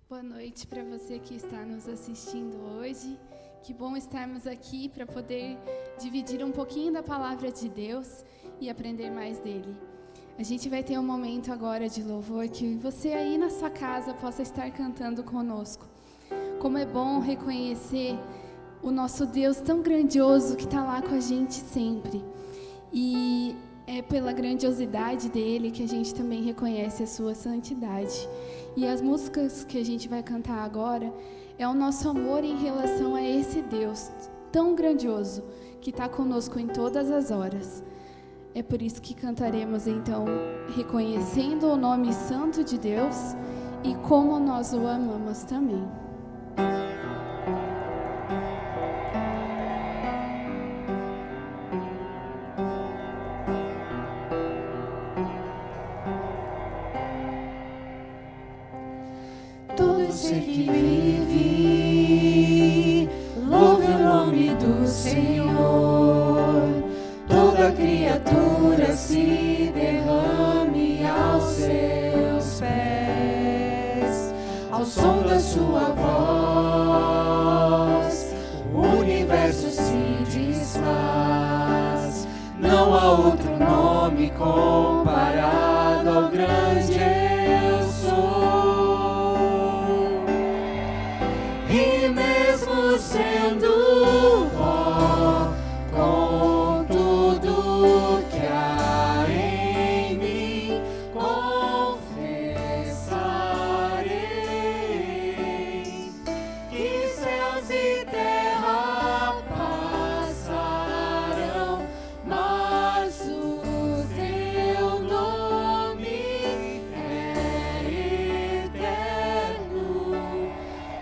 Boa noite para você que está nos assistindo hoje. Que bom estarmos aqui para poder dividir um pouquinho da palavra de Deus e aprender mais dele. A gente vai ter um momento agora de louvor que você aí na sua casa possa estar cantando conosco. Como é bom reconhecer o nosso Deus tão grandioso que está lá com a gente sempre. E é pela grandiosidade dele que a gente também reconhece a sua santidade. E as músicas que a gente vai cantar agora é o nosso amor em relação a esse Deus tão grandioso que está conosco em todas as horas. É por isso que cantaremos então, reconhecendo o nome santo de Deus e como nós o amamos também. Todo ser que vive, louve o nome do Senhor. Toda criatura se derrame aos seus pés. Ao som da sua voz, o universo se desfaz. Não há outro nome comparado ao grande eu sou. E mesmo sendo pó, com tudo que há em mim, confessarei que céus e terra passarão, mas o teu nome é eterno.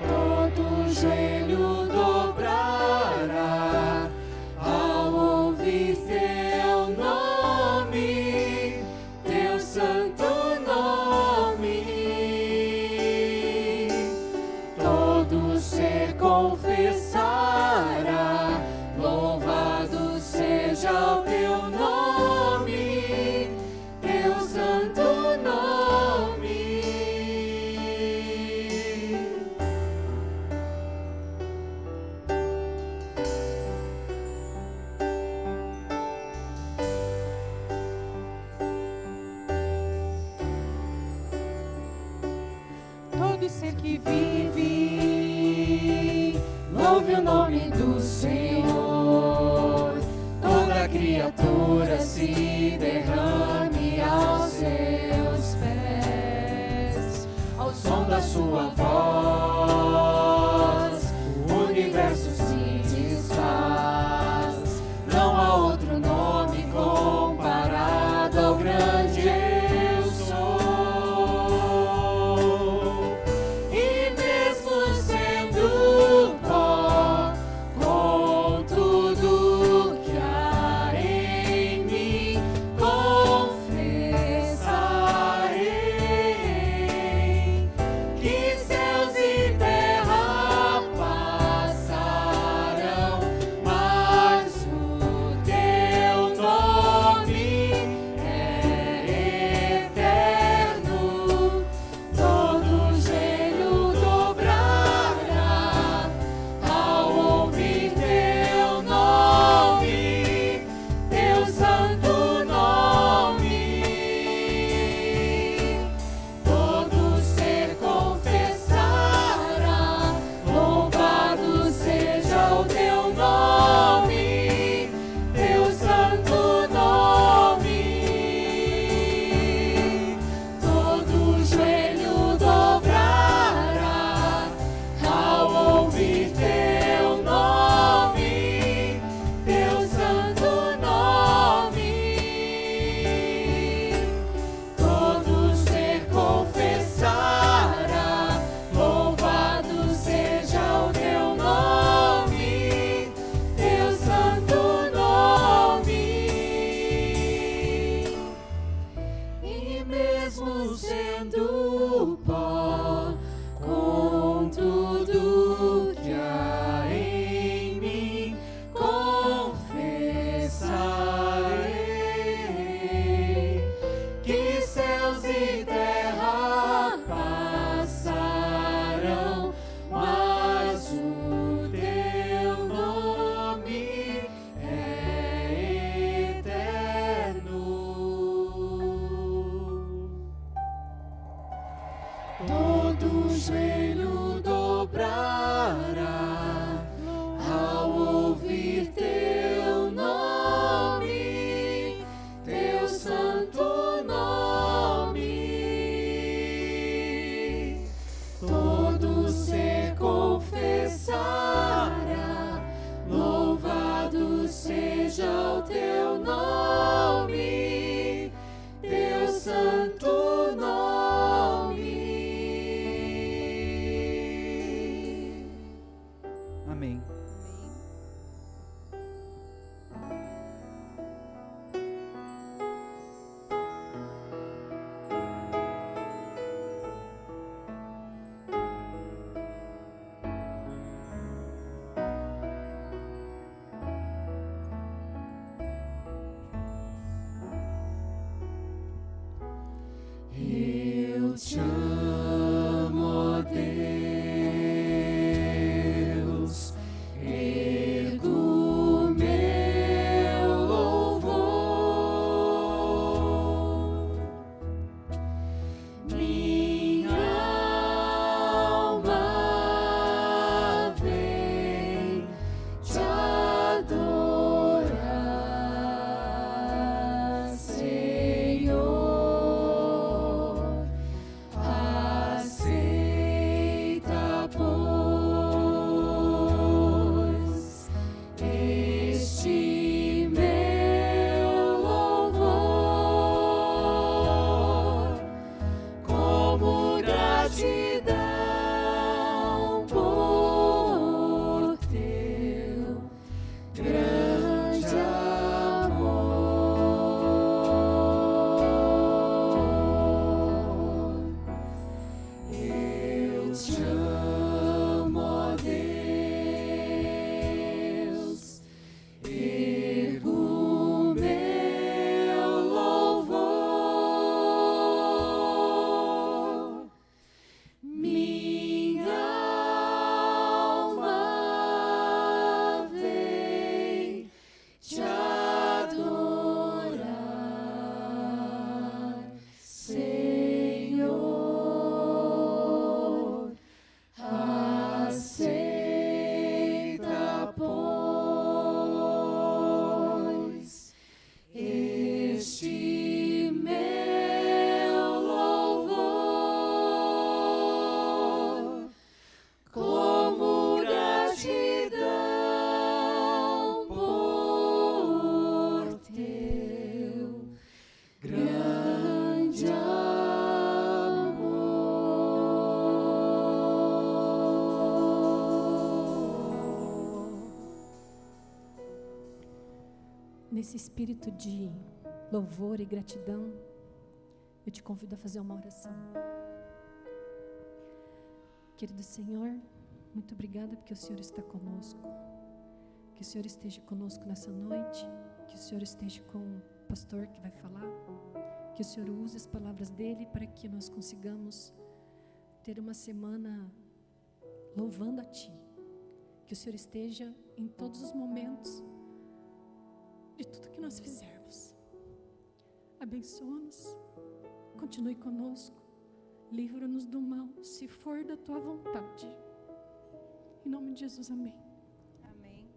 Todo joelho dobrará ao ouvir teu nome, teu santo nome. Todo ser confessará, louvado seja o teu nome, teu santo nome. Todo ser que vive, louve o nome do Senhor. Toda criatura se derrame aos seus pés. Ao som da sua voz, o universo se desfaz. Não há outro nome comparado ao grande eu sou. E mesmo sendo pó, com tudo que há em mim, confessarei que céus e terra passarão, mas o teu nome é eterno. Todo joelho dobrará ao ouvir teu nome, teu santo nome. Todo ser confessará, louvado seja o teu nome, teu santo nome. Todo joelho dobrará ao ouvir teu nome, teu santo nome. Todo ser confessará, louvado seja o teu nome, teu santo nome. E mesmo sendo pó, com tudo que há em mim, confessarei que céus e terra passarão, joelho dobrará ao ouvir teu nome, teu santo nome. Todo ser confessará, louvado seja o teu nome, teu santo nome. Amém. Eu te amo, ó Deus, ergo meu louvor. Minha alma vem te adorar, Senhor. Aceita, pois, este meu louvor, como gratidão por teu grande amor. Eu te amo, ó Deus, ergo meu louvor. Minha alma vem te adorar, Senhor. Aceita, pois, este meu louvor, como gratidão por teu grande amor. Nesse espírito de louvor e gratidão, eu te convido a fazer uma oração. Querido Senhor, muito obrigada porque o Senhor está conosco. Que o Senhor esteja conosco nessa noite, que o Senhor esteja com o pastor que vai falar, que o Senhor use as palavras dele para que nós consigamos ter uma semana louvando a Ti. Que o Senhor esteja em todos os momentos de tudo que nós fizermos. Abençoa-nos, continue conosco, livra-nos do mal, se for da Tua vontade. Em nome de Jesus, amém. Amém.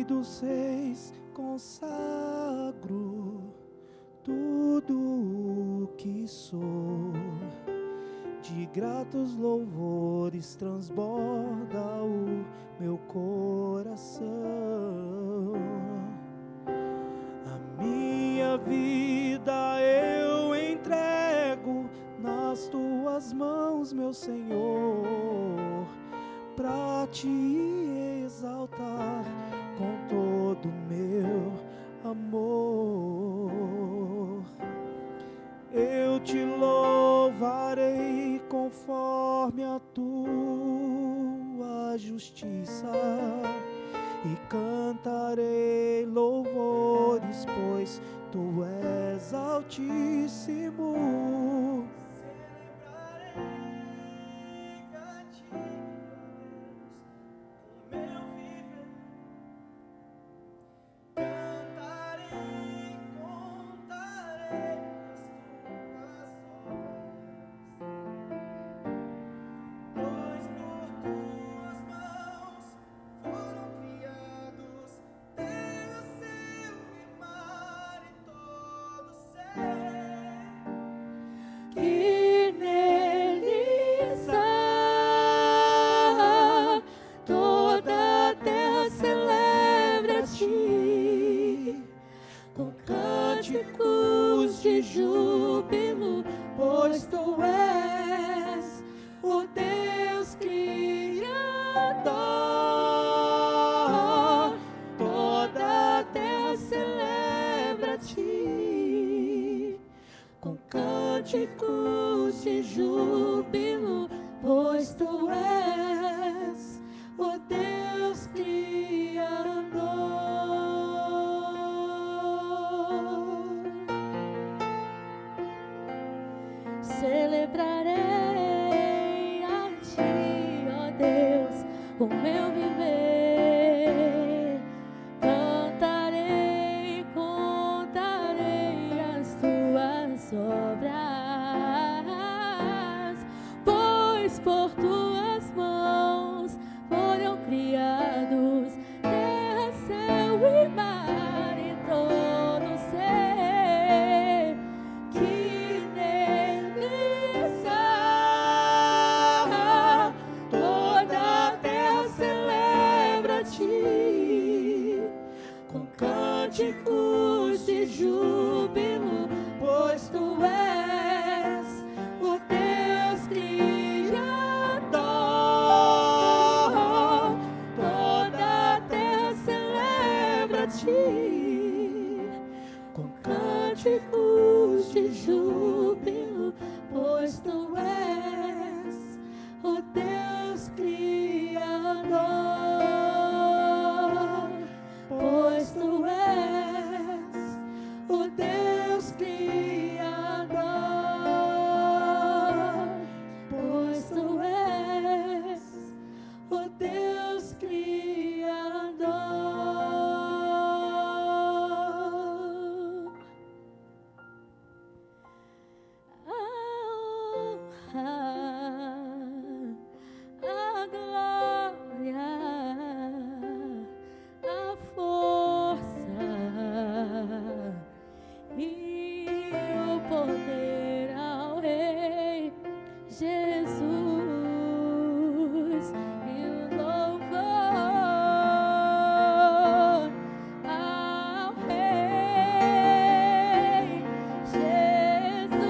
Rei dos Reis, consagro tudo o que sou. De gratos louvores transborda o meu coração. A minha vida eu entrego nas tuas mãos, meu Senhor, pra te exaltar com todo o meu amor. Eu te louvarei conforme a tua justiça e cantarei louvores, pois tu és altíssimo. Celebrarei a ti, Deus, com meu viver. Cantarei, contarei as tuas obras, pois por tuas mãos foram criados terra, céu e mar e todo ser que nele está. Toda a terra celebra a ti com cânticos de júbilo, pois tu és o Deus Criador. Toda a terra celebra a ti com cânticos de júbilo, pois tu és o Deus Criador. Celebrarei a ti, ó Deus, o meu viver. Cantarei, contarei as tuas obras, pois por tuas mãos foram criados terra, céu e mar e todo ser que nele está. Toda a terra celebra a ti com cânticos de júbilo, pois tu és o Deus Criador. Toda a terra celebra a ti com cânticos de júbilo, pois tu és o Deus Criador. Pois tu és o Deus Criador. Pois tu és o Deus Criador. A glória, a força e o poder ao Rei Jesus, e o louvor ao Rei Jesus,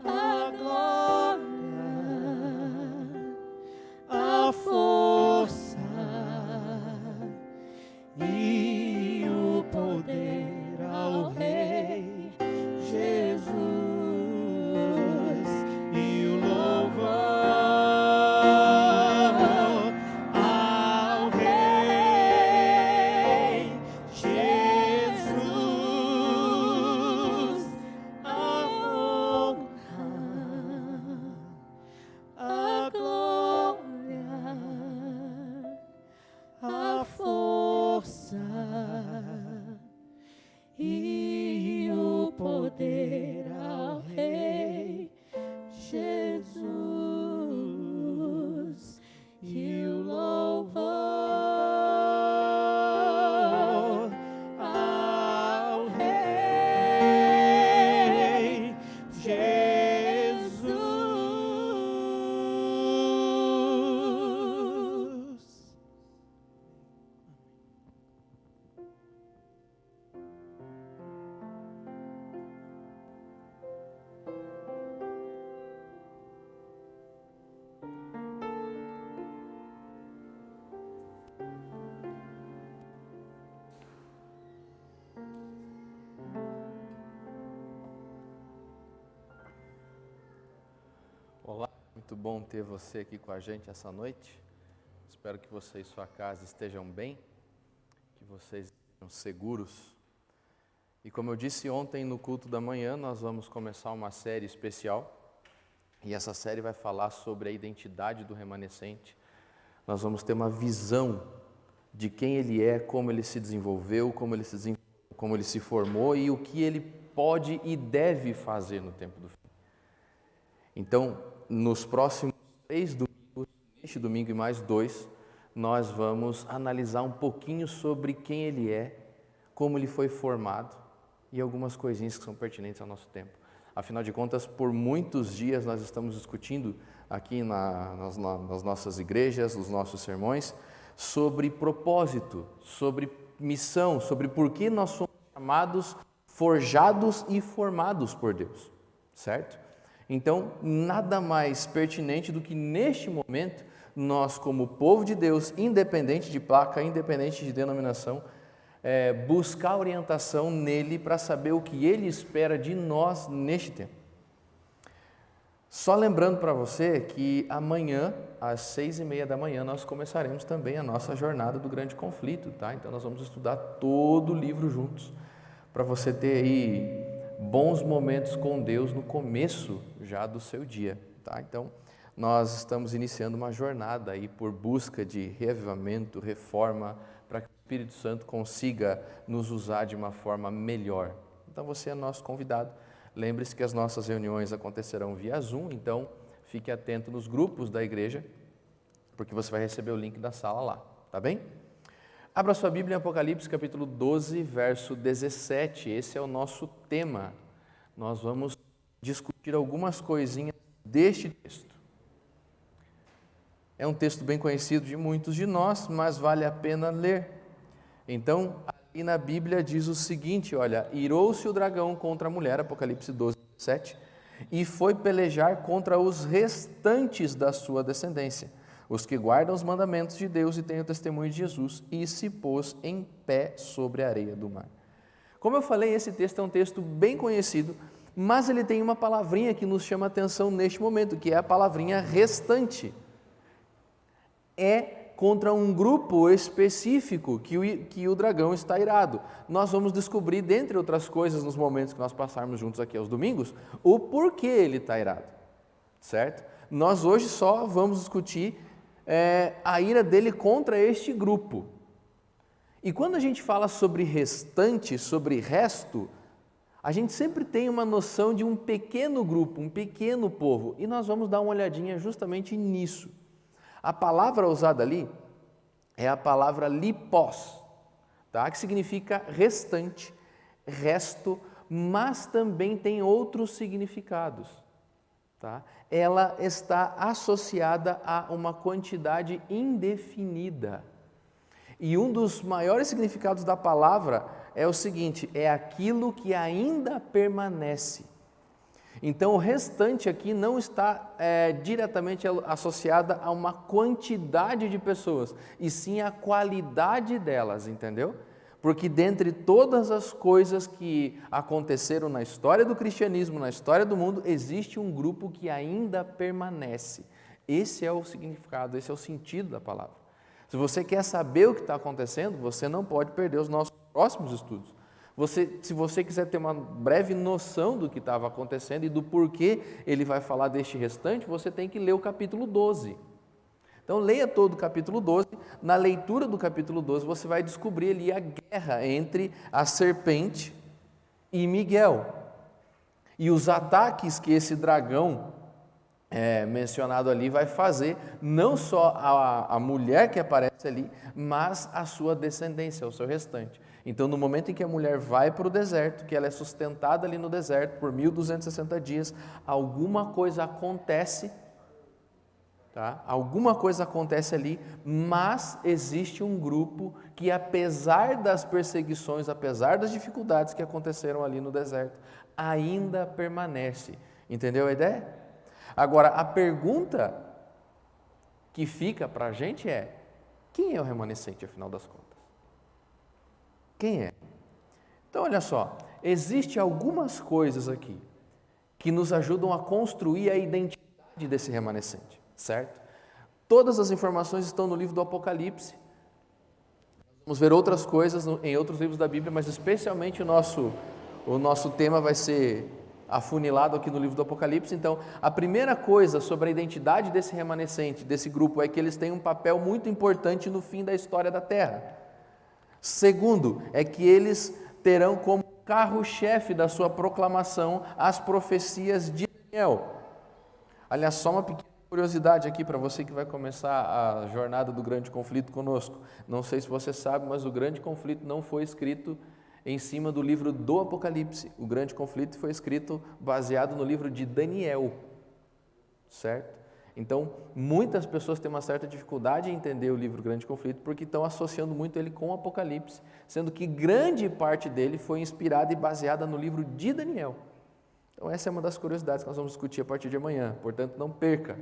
a glória, a força e o poder ao Rei Jesus, e o louvor ao Rei Jesus, a honra, a glória, a força e o poder ao Rei Jesus. Muito bom ter você aqui com a gente essa noite. Espero que você e sua casa estejam bem, que vocês estejam seguros. E como eu disse ontem no culto da manhã, nós vamos começar uma série especial. E essa série vai falar sobre a identidade do remanescente. Nós vamos ter uma visão de quem ele é, como ele se desenvolveu, como ele se formou e o que ele pode e deve fazer no tempo do fim. Então, nos próximos 3 domingos, este domingo e mais 2, nós vamos analisar um pouquinho sobre quem ele é, como ele foi formado e algumas coisinhas que são pertinentes ao nosso tempo. Afinal de contas, por muitos dias nós estamos discutindo aqui nas nossas igrejas, nos nossos sermões, sobre propósito, sobre missão, sobre por que nós somos chamados, forjados e formados por Deus, certo? Então, nada mais pertinente do que neste momento, nós como povo de Deus, independente de placa, independente de denominação, buscar orientação nele para saber o que ele espera de nós neste tempo. Só lembrando para você que amanhã, às 6h30 da manhã, nós começaremos também a nossa jornada do grande conflito, tá? Então nós vamos estudar todo o livro juntos, para você ter aí bons momentos com Deus no começo já do seu dia, tá? Então nós estamos iniciando uma jornada aí por busca de reavivamento, reforma, para que o Espírito Santo consiga nos usar de uma forma melhor. Então você é nosso convidado. Lembre-se que as nossas reuniões acontecerão via Zoom, então fique atento nos grupos da igreja, porque você vai receber o link da sala lá, tá bem? Abra sua Bíblia em Apocalipse, capítulo 12, verso 17, esse é o nosso tema. Nós vamos discutir algumas coisinhas deste texto. É um texto bem conhecido de muitos de nós, mas vale a pena ler. Então, e na Bíblia diz o seguinte, olha, irou-se o dragão contra a mulher, Apocalipse 12, 7, e foi pelejar contra os restantes da sua descendência, os que guardam os mandamentos de Deus e têm o testemunho de Jesus, e se pôs em pé sobre a areia do mar. Como eu falei, esse texto é um texto bem conhecido, mas ele tem uma palavrinha que nos chama a atenção neste momento, que é a palavrinha restante. É contra um grupo específico que o dragão está irado. Nós vamos descobrir, dentre outras coisas, nos momentos que nós passarmos juntos aqui aos domingos, o porquê ele está irado, certo? Nós hoje só vamos discutir a ira dele contra este grupo. E quando a gente fala sobre restante, sobre resto, a gente sempre tem uma noção de um pequeno grupo, um pequeno povo, e nós vamos dar uma olhadinha justamente nisso. A palavra usada ali é a palavra lipos, tá? Que significa restante, resto, mas também tem outros significados. Tá? Ela está associada a uma quantidade indefinida. E um dos maiores significados da palavra é o seguinte, é aquilo que ainda permanece. Então, o restante aqui não está diretamente associada a uma quantidade de pessoas, e sim a qualidade delas, entendeu? Porque dentre todas as coisas que aconteceram na história do cristianismo, na história do mundo, existe um grupo que ainda permanece. Esse é o significado, esse é o sentido da palavra. Se você quer saber o que está acontecendo, você não pode perder os nossos próximos estudos. Se você quiser ter uma breve noção do que estava acontecendo e do porquê ele vai falar deste restante, você tem que ler o capítulo 12. Então, leia todo o capítulo 12. Na leitura do capítulo 12, você vai descobrir ali a guerra entre a serpente e Miguel. E os ataques que esse dragão mencionado ali vai fazer, não só a mulher que aparece ali, mas a sua descendência, o seu restante. Então, no momento em que a mulher vai para o deserto, que ela é sustentada ali no deserto por 1260 dias, alguma coisa acontece, tá? Alguma coisa acontece ali, mas existe um grupo que, apesar das perseguições, apesar das dificuldades que aconteceram ali no deserto, ainda permanece. Entendeu a ideia? Agora, a pergunta que fica para a gente é: quem é o remanescente, afinal das contas? Quem é? Então, olha só, existem algumas coisas aqui que nos ajudam a construir a identidade desse remanescente, certo? Todas as informações estão no livro do Apocalipse. Vamos ver outras coisas em outros livros da Bíblia, mas especialmente o nosso tema vai ser afunilado aqui no livro do Apocalipse. Então, a primeira coisa sobre a identidade desse remanescente, desse grupo, é que eles têm um papel muito importante no fim da história da Terra. Segundo, é que eles terão como carro-chefe da sua proclamação as profecias de Daniel. Aliás, só uma pequena curiosidade aqui para você que vai começar a jornada do grande conflito conosco. Não sei se você sabe, mas o grande conflito não foi escrito em cima do livro do Apocalipse. O grande conflito foi escrito baseado no livro de Daniel, certo? Então, muitas pessoas têm uma certa dificuldade em entender o livro Grande Conflito porque estão associando muito ele com o Apocalipse, sendo que grande parte dele foi inspirada e baseada no livro de Daniel. Então, essa é uma das curiosidades que nós vamos discutir a partir de amanhã, portanto, não perca.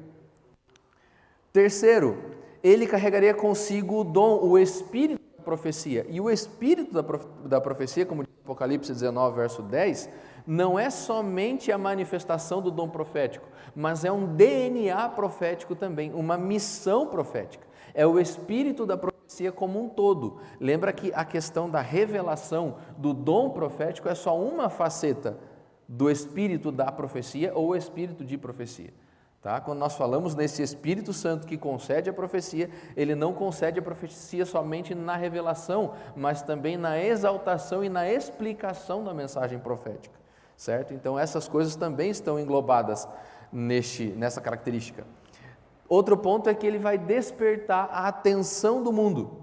Terceiro, ele carregaria consigo o dom, o espírito da profecia. E o espírito da profecia, como diz Apocalipse 19, verso 10, não é somente a manifestação do dom profético, mas é um DNA profético também, uma missão profética. É o espírito da profecia como um todo. Lembra que a questão da revelação do dom profético é só uma faceta do espírito da profecia ou espírito de profecia. Tá? Quando nós falamos nesse Espírito Santo que concede a profecia, ele não concede a profecia somente na revelação, mas também na exaltação e na explicação da mensagem profética. Certo? Então essas coisas também estão englobadas nessa característica. Outro ponto é que ele vai despertar a atenção do mundo.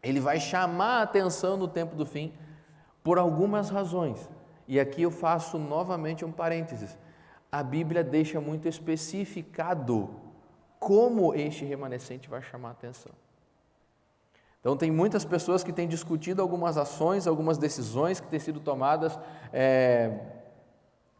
Ele vai chamar a atenção no tempo do fim por algumas razões. E aqui eu faço novamente um parênteses. A Bíblia deixa muito especificado como este remanescente vai chamar a atenção. Então tem muitas pessoas que têm discutido algumas ações, algumas decisões que têm sido tomadas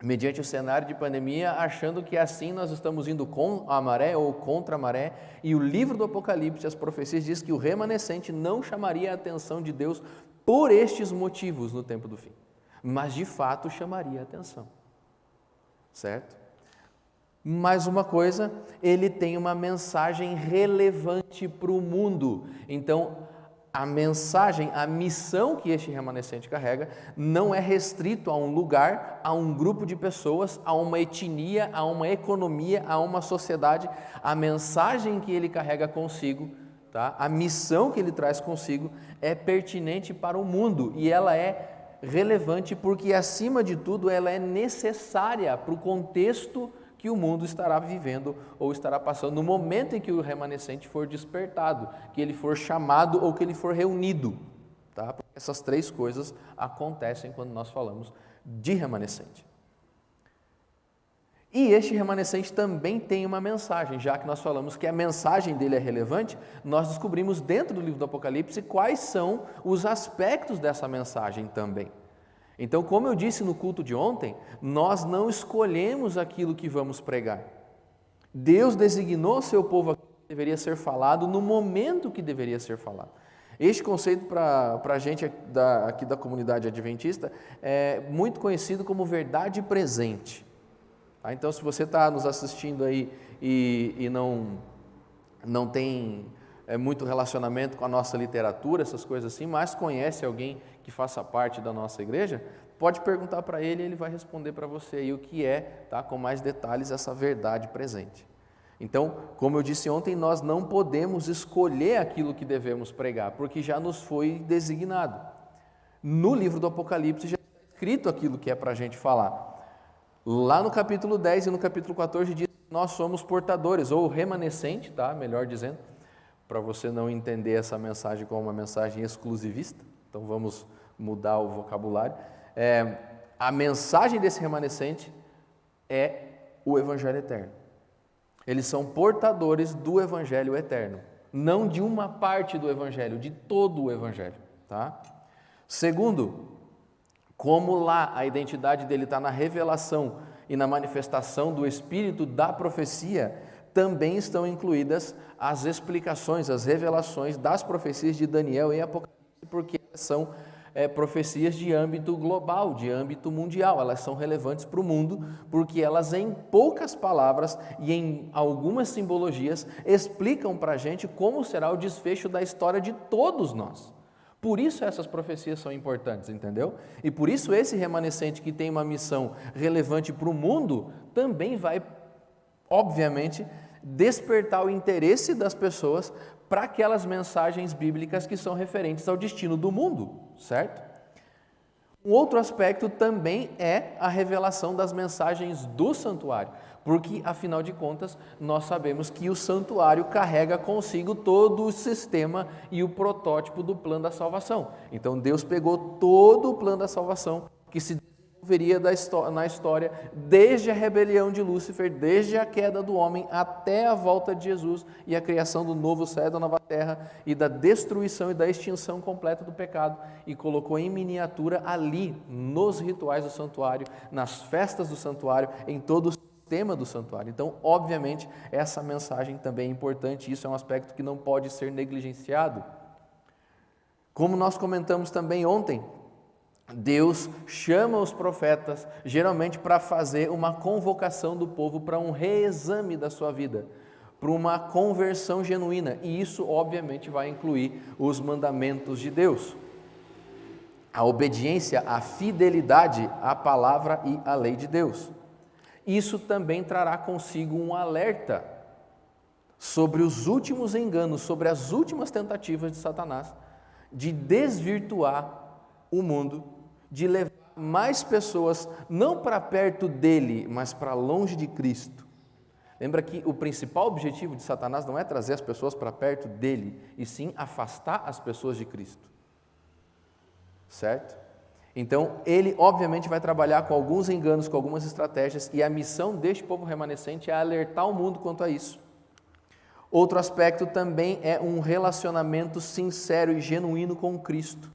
mediante o cenário de pandemia, achando que assim nós estamos indo com a maré ou contra a maré, e o livro do Apocalipse, as profecias diz que o remanescente não chamaria a atenção de Deus por estes motivos no tempo do fim, mas de fato chamaria a atenção, certo? Mais uma coisa, ele tem uma mensagem relevante para o mundo. Então, a mensagem, a missão que este remanescente carrega não é restrito a um lugar, a um grupo de pessoas, a uma etnia, a uma economia, a uma sociedade. A mensagem que ele carrega consigo, tá? A missão que ele traz consigo é pertinente para o mundo e ela é relevante porque, acima de tudo, ela é necessária para o contexto que o mundo estará vivendo ou estará passando no momento em que o remanescente for despertado, que ele for chamado ou que ele for reunido. Tá? Essas três coisas acontecem quando nós falamos de remanescente. E este remanescente também tem uma mensagem, já que nós falamos que a mensagem dele é relevante, nós descobrimos dentro do livro do Apocalipse quais são os aspectos dessa mensagem também. Então, como eu disse no culto de ontem, nós não escolhemos aquilo que vamos pregar. Deus designou seu povo aquilo que deveria ser falado no momento que deveria ser falado. Este conceito para a gente aqui da comunidade adventista é muito conhecido como verdade presente. Tá? Então, se você está nos assistindo aí e não tem muito relacionamento com a nossa literatura, essas coisas assim, mas conhece alguém que faça parte da nossa igreja, pode perguntar para ele e ele vai responder para você aí o que é, tá, com mais detalhes, essa verdade presente. Então, como eu disse ontem, nós não podemos escolher aquilo que devemos pregar, porque já nos foi designado. No livro do Apocalipse já está escrito aquilo que é para a gente falar. Lá no capítulo 10 e no capítulo 14 diz que nós somos portadores, ou remanescente, tá, melhor dizendo, para você não entender essa mensagem como uma mensagem exclusivista. Então vamos mudar o vocabulário. A mensagem desse remanescente é o Evangelho eterno. Eles são portadores do Evangelho eterno, não de uma parte do Evangelho, de todo o Evangelho. Tá? Segundo, como lá a identidade dele está na revelação e na manifestação do Espírito da profecia, também estão incluídas as explicações, as revelações das profecias de Daniel e Apocalipse, porque são profecias de âmbito global, de âmbito mundial. Elas são relevantes para o mundo porque elas, em poucas palavras e em algumas simbologias, explicam para a gente como será o desfecho da história de todos nós. Por isso essas profecias são importantes, entendeu? E por isso esse remanescente que tem uma missão relevante para o mundo também vai, obviamente, despertar o interesse das pessoas para aquelas mensagens bíblicas que são referentes ao destino do mundo, certo? Um outro aspecto também é a revelação das mensagens do santuário, porque, afinal de contas, nós sabemos que o santuário carrega consigo todo o sistema e o protótipo do plano da salvação. Então, Deus pegou todo o plano da salvação que se desenvolveria na história, desde a rebelião de Lúcifer, desde a queda do homem até a volta de Jesus e a criação do novo céu e da nova terra e da destruição e da extinção completa do pecado, e colocou em miniatura ali, nos rituais do santuário, nas festas do santuário, em todo o sistema do santuário. Então, obviamente, essa mensagem também é importante, isso é um aspecto que não pode ser negligenciado. Como nós comentamos também ontem, Deus chama os profetas, geralmente para fazer uma convocação do povo para um reexame da sua vida, para uma conversão genuína, e isso obviamente vai incluir os mandamentos de Deus, a obediência, a fidelidade à palavra e à lei de Deus. Isso também trará consigo um alerta sobre os últimos enganos, sobre as últimas tentativas de Satanás de desvirtuar o mundo, de levar mais pessoas não para perto dele, mas para longe de Cristo. Lembra que o principal objetivo de Satanás não é trazer as pessoas para perto dele, e sim afastar as pessoas de Cristo. Certo? Então, ele obviamente vai trabalhar com alguns enganos, com algumas estratégias, e a missão deste povo remanescente é alertar o mundo quanto a isso. Outro aspecto também é um relacionamento sincero e genuíno com Cristo.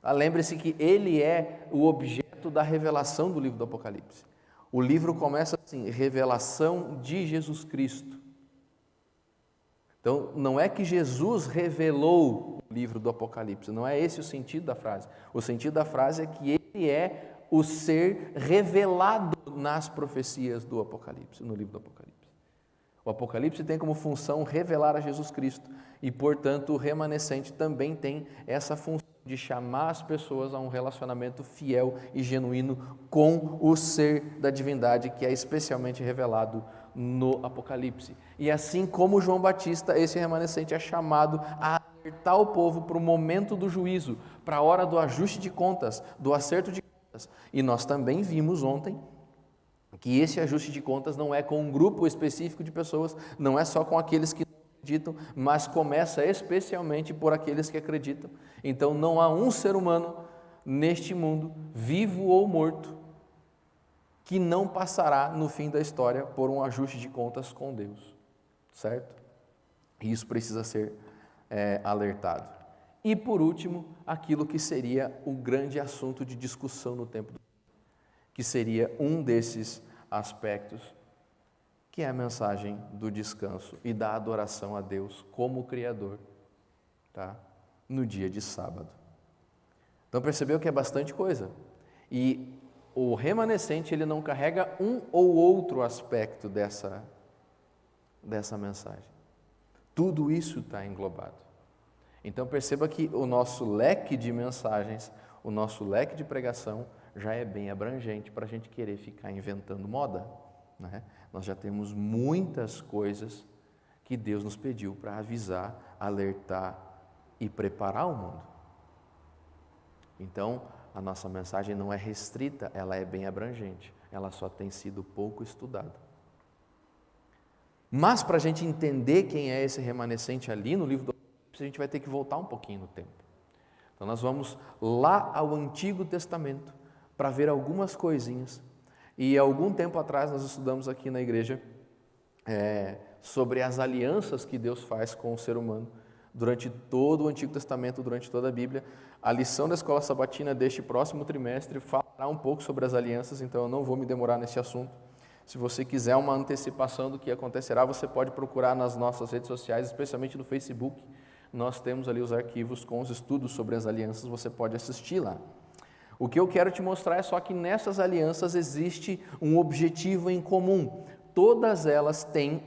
Lembre-se que ele é o objeto da revelação do livro do Apocalipse. O livro começa assim, revelação de Jesus Cristo. Então, não é que Jesus revelou o livro do Apocalipse, não é esse o sentido da frase. O sentido da frase é que ele é o ser revelado nas profecias do Apocalipse, no livro do Apocalipse. O Apocalipse tem como função revelar a Jesus Cristo e, portanto, o remanescente também tem essa função de chamar as pessoas a um relacionamento fiel e genuíno com o ser da divindade que é especialmente revelado no Apocalipse. E assim como João Batista, esse remanescente é chamado a alertar o povo para o momento do juízo, para a hora do ajuste de contas, do acerto de contas. E nós também vimos ontem que esse ajuste de contas não é com um grupo específico de pessoas, não é só com aqueles que acreditam, mas começa especialmente por aqueles que acreditam. Então não há um ser humano neste mundo, vivo ou morto, que não passará no fim da história por um ajuste de contas com Deus, certo? E isso precisa ser alertado. E por último, aquilo que seria o grande assunto de discussão no tempo do que seria um desses aspectos, que é a mensagem do descanso e da adoração a Deus como Criador, tá? No dia de sábado. Então percebeu que é bastante coisa. E o remanescente, ele não carrega um ou outro aspecto dessa mensagem. Tudo isso está englobado. Então perceba que o nosso leque de mensagens, o nosso leque de pregação já é bem abrangente para a gente querer ficar inventando moda, né? Nós já temos muitas coisas que Deus nos pediu para avisar, alertar e preparar o mundo. Então, a nossa mensagem não é restrita, ela é bem abrangente, ela só tem sido pouco estudada. Mas para a gente entender quem é esse remanescente ali no livro do Apocalipse, a gente vai ter que voltar um pouquinho no tempo. Então nós vamos lá ao Antigo Testamento para ver algumas coisinhas. E algum tempo atrás nós estudamos aqui na igreja sobre as alianças que Deus faz com o ser humano durante todo o Antigo Testamento, durante toda a Bíblia. A lição da Escola Sabatina deste próximo trimestre falará um pouco sobre as alianças, então eu não vou me demorar nesse assunto. Se você quiser uma antecipação do que acontecerá, você pode procurar nas nossas redes sociais, especialmente no Facebook. nós temos ali os arquivos com os estudos sobre as alianças, você pode assistir lá. O que eu quero te mostrar é só que nessas alianças existe um objetivo em comum. Todas elas têm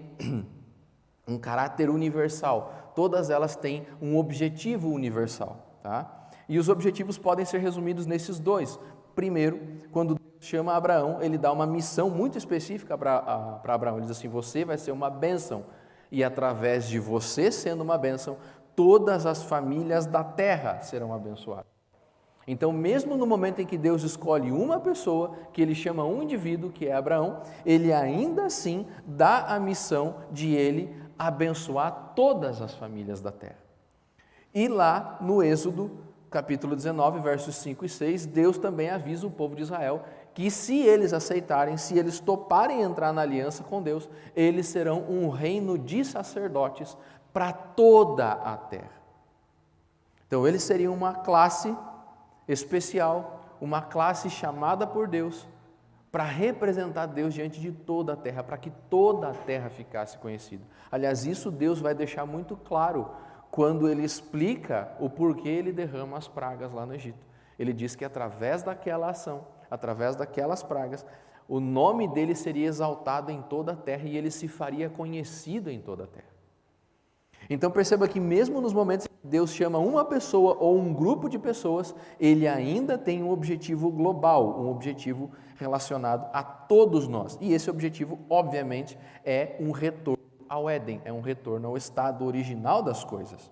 um caráter universal, todas elas têm um objetivo universal, tá? E os objetivos podem ser resumidos nesses dois. Primeiro, quando Deus chama Abraão, ele dá uma missão muito específica para Abraão. Ele diz assim: você vai ser uma bênção, e através de você sendo uma bênção, todas as famílias da terra serão abençoadas. Então, mesmo no momento em que Deus escolhe uma pessoa, que ele chama um indivíduo, que é Abraão, ele ainda assim dá a missão de ele abençoar todas as famílias da terra. E lá no Êxodo, capítulo 19, versos 5 e 6, Deus também avisa o povo de Israel que se eles aceitarem, se eles toparem entrar na aliança com Deus, eles serão um reino de sacerdotes para toda a terra. Então, eles seriam uma classe especial, uma classe chamada por Deus para representar Deus diante de toda a terra, para que toda a terra ficasse conhecida. Aliás, isso Deus vai deixar muito claro quando ele explica o porquê ele derrama as pragas lá no Egito. Ele diz que através daquela ação, através daquelas pragas, o nome dele seria exaltado em toda a terra e ele se faria conhecido em toda a terra. Então perceba que mesmo nos momentos em que Deus chama uma pessoa ou um grupo de pessoas, ele ainda tem um objetivo global, um objetivo relacionado a todos nós. E esse objetivo, obviamente, é um retorno ao Éden, é um retorno ao estado original das coisas.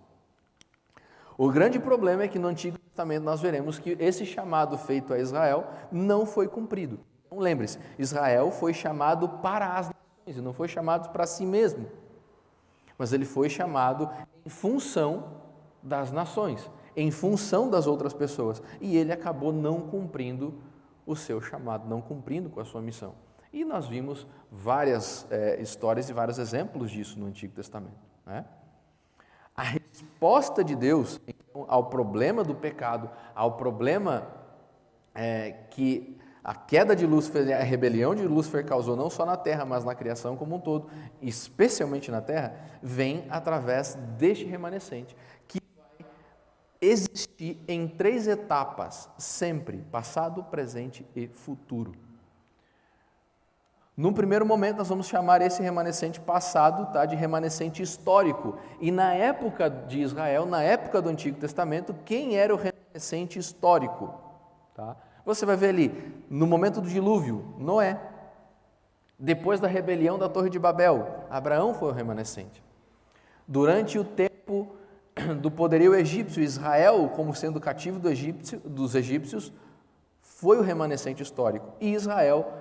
O grande problema é que no Antigo Testamento nós veremos que esse chamado feito a Israel não foi cumprido. Então lembre-se, Israel foi chamado para as nações, e não foi chamado para si mesmo. Mas ele foi chamado em função das nações, em função das outras pessoas. E ele acabou não cumprindo o seu chamado, não cumprindo com a sua missão. E nós vimos várias histórias e vários exemplos disso no Antigo Testamento, né? A resposta de Deus então, ao problema do pecado, ao problema que a queda de Lúcifer, a rebelião de Lúcifer causou não só na terra, mas na criação como um todo, especialmente na terra, vem através deste remanescente, que vai existir em 3 etapas, sempre, passado, presente e futuro. Num primeiro momento, nós vamos chamar esse remanescente passado, tá, de remanescente histórico. E na época de Israel, na época do Antigo Testamento, quem era o remanescente histórico? Tá? Você vai ver ali, no momento do dilúvio, Noé. Depois da rebelião da Torre de Babel, Abraão foi o remanescente. Durante o tempo do poderio egípcio, Israel, como sendo cativo dos egípcios, foi o remanescente histórico. E Israel,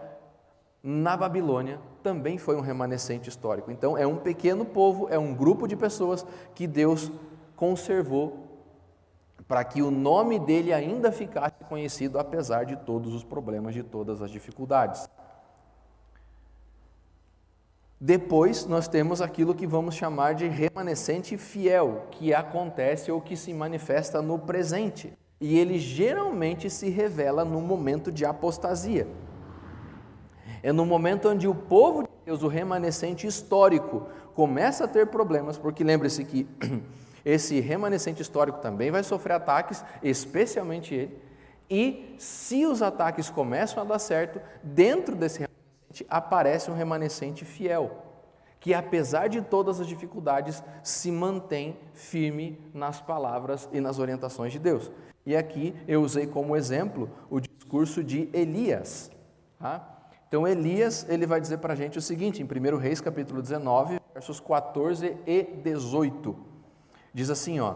na Babilônia, também foi um remanescente histórico. Então, é um pequeno povo, é um grupo de pessoas que Deus conservou para que o nome dele ainda ficasse conhecido, apesar de todos os problemas, de todas as dificuldades. Depois, nós temos aquilo que vamos chamar de remanescente fiel, que acontece ou que se manifesta no presente. E ele geralmente se revela no momento de apostasia. É no momento onde o povo de Deus, o remanescente histórico, começa a ter problemas, porque lembre-se que esse remanescente histórico também vai sofrer ataques, especialmente ele, e se os ataques começam a dar certo, dentro desse remanescente aparece um remanescente fiel, que apesar de todas as dificuldades, se mantém firme nas palavras e nas orientações de Deus. E aqui eu usei como exemplo o discurso de Elias, tá? Então, Elias, ele vai dizer para a gente o seguinte, em 1 Reis, capítulo 19, versos 14 e 18. Diz assim, ó: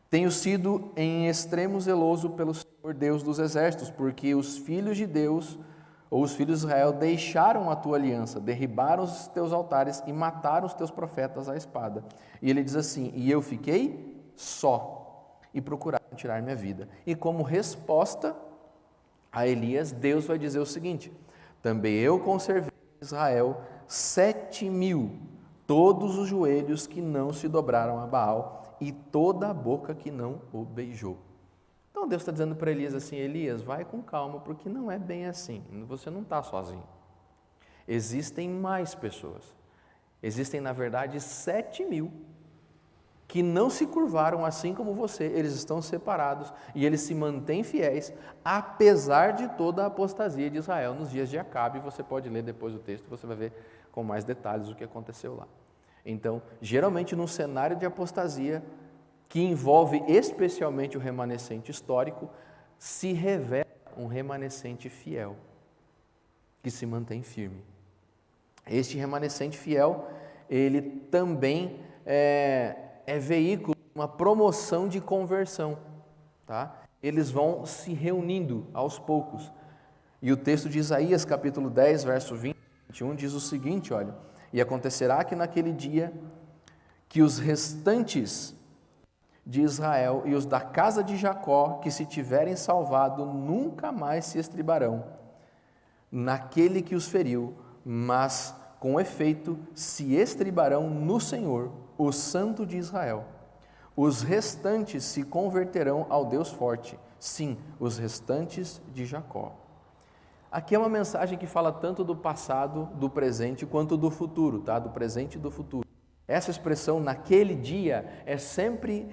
tenho sido em extremo zeloso pelo Senhor Deus dos exércitos, porque os filhos de Deus, ou os filhos de Israel, deixaram a tua aliança, derribaram os teus altares e mataram os teus profetas à espada. E ele diz assim, e eu fiquei só, e procuraram tirar minha vida. E como resposta a Elias, Deus vai dizer o seguinte: também eu conservei em Israel 7.000, todos os joelhos que não se dobraram a Baal e toda a boca que não o beijou. Então Deus está dizendo para Elias assim, Elias, vai com calma, porque não é bem assim, você não está sozinho. Existem mais pessoas, existem na verdade 7.000 que não se curvaram assim como você, eles estão separados e eles se mantêm fiéis, apesar de toda a apostasia de Israel nos dias de Acabe. Você pode ler depois o texto, você vai ver com mais detalhes o que aconteceu lá. Então, geralmente num cenário de apostasia, que envolve especialmente o remanescente histórico, se revela um remanescente fiel, que se mantém firme. Este remanescente fiel, ele também é veículo de uma promoção de conversão, tá? Eles vão se reunindo aos poucos. E o texto de Isaías, capítulo 10, verso 20, 21, diz o seguinte, olha: e acontecerá que naquele dia, que os restantes de Israel e os da casa de Jacó, que se tiverem salvado, nunca mais se estribarão naquele que os feriu, mas com efeito se estribarão no Senhor, o Santo de Israel. Os restantes se converterão ao Deus forte, sim, os restantes de Jacó. Aqui é uma mensagem que fala tanto do passado, do presente, quanto do futuro, tá? Do presente e do futuro. Essa expressão, naquele dia, é sempre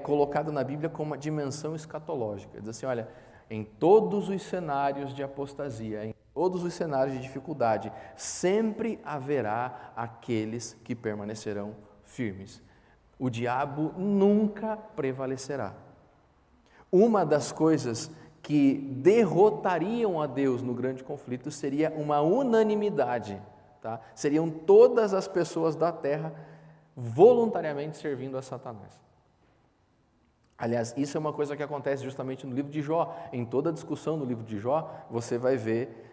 colocada na Bíblia como uma dimensão escatológica. Diz assim, olha, em todos os cenários de apostasia, em todos os cenários de dificuldade, sempre haverá aqueles que permanecerão firmes. O diabo nunca prevalecerá. Uma das coisas que derrotariam a Deus no grande conflito seria uma unanimidade, tá? Seriam todas as pessoas da terra voluntariamente servindo a Satanás. Aliás, isso é uma coisa que acontece justamente no livro de Jó. Em toda a discussão do livro de Jó, você vai ver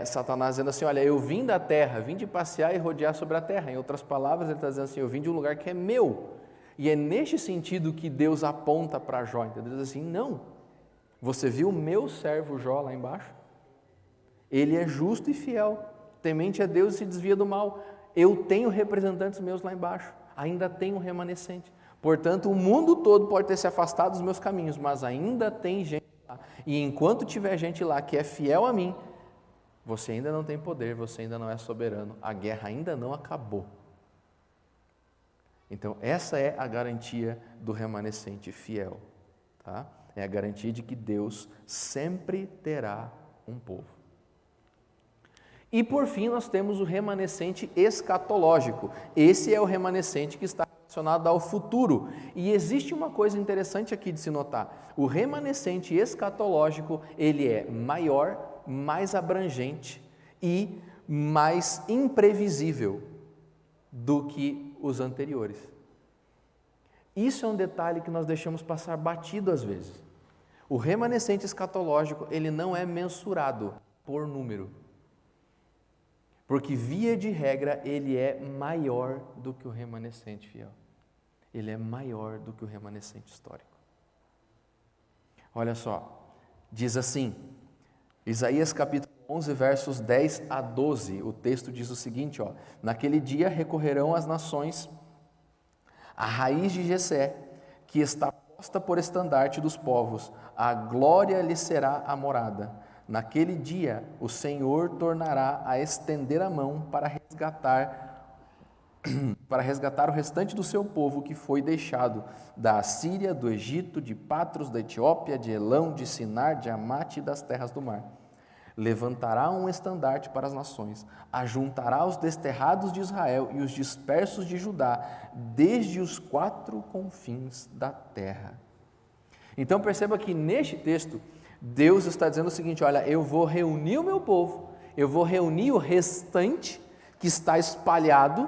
Satanás dizendo assim, olha, eu vim da terra, vim de passear e rodear sobre a terra. Em outras palavras, ele está dizendo assim, eu vim de um lugar que é meu. E é neste sentido que Deus aponta para Jó, entendeu? Ele diz assim, não, você viu o meu servo Jó lá embaixo? Ele é justo e fiel, temente a Deus e se desvia do mal. Eu tenho representantes meus lá embaixo, ainda tenho um remanescente. Portanto, o mundo todo pode ter se afastado dos meus caminhos, mas ainda tem gente lá. E enquanto tiver gente lá que é fiel a mim, você ainda não tem poder, você ainda não é soberano, a guerra ainda não acabou. Então, essa é a garantia do remanescente fiel, tá? É a garantia de que Deus sempre terá um povo. E por fim, nós temos o remanescente escatológico. Esse é o remanescente que está relacionado ao futuro. E existe uma coisa interessante aqui de se notar. O remanescente escatológico, ele é maior, mais abrangente e mais imprevisível do que os anteriores. Isso é um detalhe que nós deixamos passar batido às vezes. O remanescente escatológico, ele não é mensurado por número. Porque, via de regra, ele é maior do que o remanescente fiel. Ele é maior do que o remanescente histórico. Olha só, diz assim, Isaías capítulo 11, versos 10 a 12, o texto diz o seguinte, ó, naquele dia recorrerão as nações à raiz de Jessé, que está posta por estandarte dos povos, a glória lhe será a morada. Naquele dia, o Senhor tornará a estender a mão para resgatar o restante do seu povo que foi deixado da Assíria, do Egito, de Patros, da Etiópia, de Elão, de Sinar, de Amate e das terras do mar. Levantará um estandarte para as nações, ajuntará os desterrados de Israel e os dispersos de Judá, desde os 4 confins da terra. Então perceba que neste texto, Deus está dizendo o seguinte, olha, eu vou reunir o meu povo, eu vou reunir o restante que está espalhado,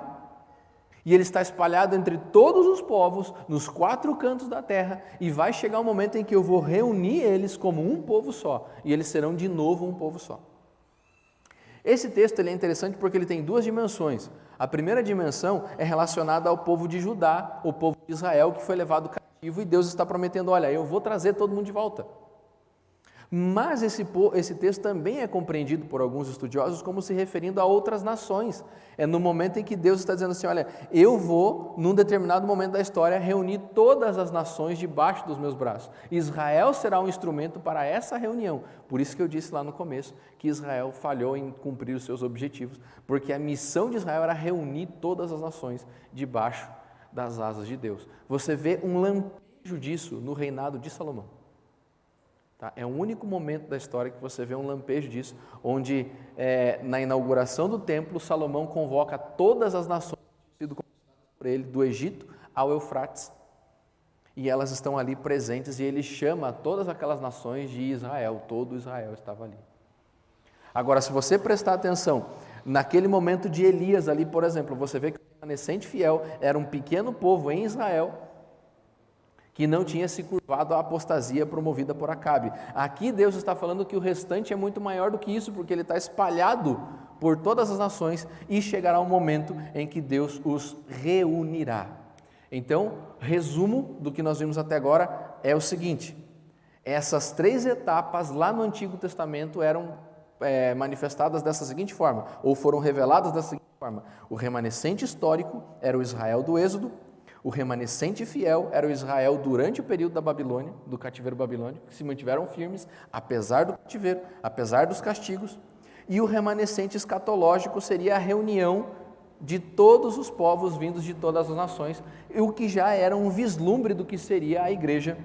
e ele está espalhado entre todos os povos, nos 4 cantos da terra, e vai chegar um momento em que eu vou reunir eles como um povo só, e eles serão de novo um povo só. Esse texto ele é interessante porque ele tem 2 dimensões. A primeira dimensão é relacionada ao povo de Judá, o povo de Israel que foi levado cativo, e Deus está prometendo, olha, eu vou trazer todo mundo de volta. Mas esse texto também é compreendido por alguns estudiosos como se referindo a outras nações. É no momento em que Deus está dizendo assim, olha, eu vou, num determinado momento da história, reunir todas as nações debaixo dos meus braços. Israel será um instrumento para essa reunião. Por isso que eu disse lá no começo que Israel falhou em cumprir os seus objetivos, porque a missão de Israel era reunir todas as nações debaixo das asas de Deus. Você vê um lampejo disso no reinado de Salomão. Tá? É o único momento da história que você vê um lampejo disso, onde na inauguração do templo, Salomão convoca todas as nações que tinham sido conquistadas por ele, do Egito ao Eufrates, e elas estão ali presentes, e ele chama todas aquelas nações de Israel, todo Israel estava ali. Agora, se você prestar atenção, naquele momento de Elias ali, por exemplo, você vê que o remanescente fiel era um pequeno povo em Israel, que não tinha se curvado à apostasia promovida por Acabe. Aqui Deus está falando que o restante é muito maior do que isso, porque ele está espalhado por todas as nações, e chegará um momento em que Deus os reunirá. Então, resumo do que nós vimos até agora é o seguinte: essas 3 etapas lá no Antigo Testamento eram manifestadas dessa seguinte forma, ou foram reveladas dessa seguinte forma: o remanescente histórico era o Israel do Êxodo, o remanescente fiel era o Israel durante o período da Babilônia, do cativeiro babilônico, que se mantiveram firmes, apesar do cativeiro, apesar dos castigos, e o remanescente escatológico seria a reunião de todos os povos vindos de todas as nações, o que já era um vislumbre do que seria a igreja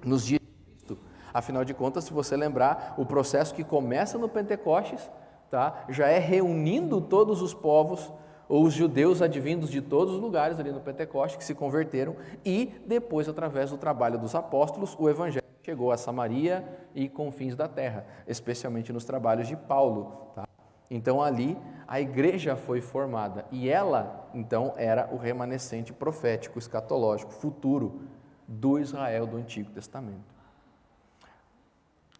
nos dias de Cristo. Afinal de contas, se você lembrar, o processo que começa no Pentecostes, tá, já é reunindo todos os povos, ou os judeus advindos de todos os lugares ali no Pentecostes, que se converteram, e depois, através do trabalho dos apóstolos, o evangelho chegou a Samaria e confins da terra, especialmente nos trabalhos de Paulo, tá? Então ali a igreja foi formada, e ela então era o remanescente profético, escatológico, futuro do Israel do Antigo Testamento.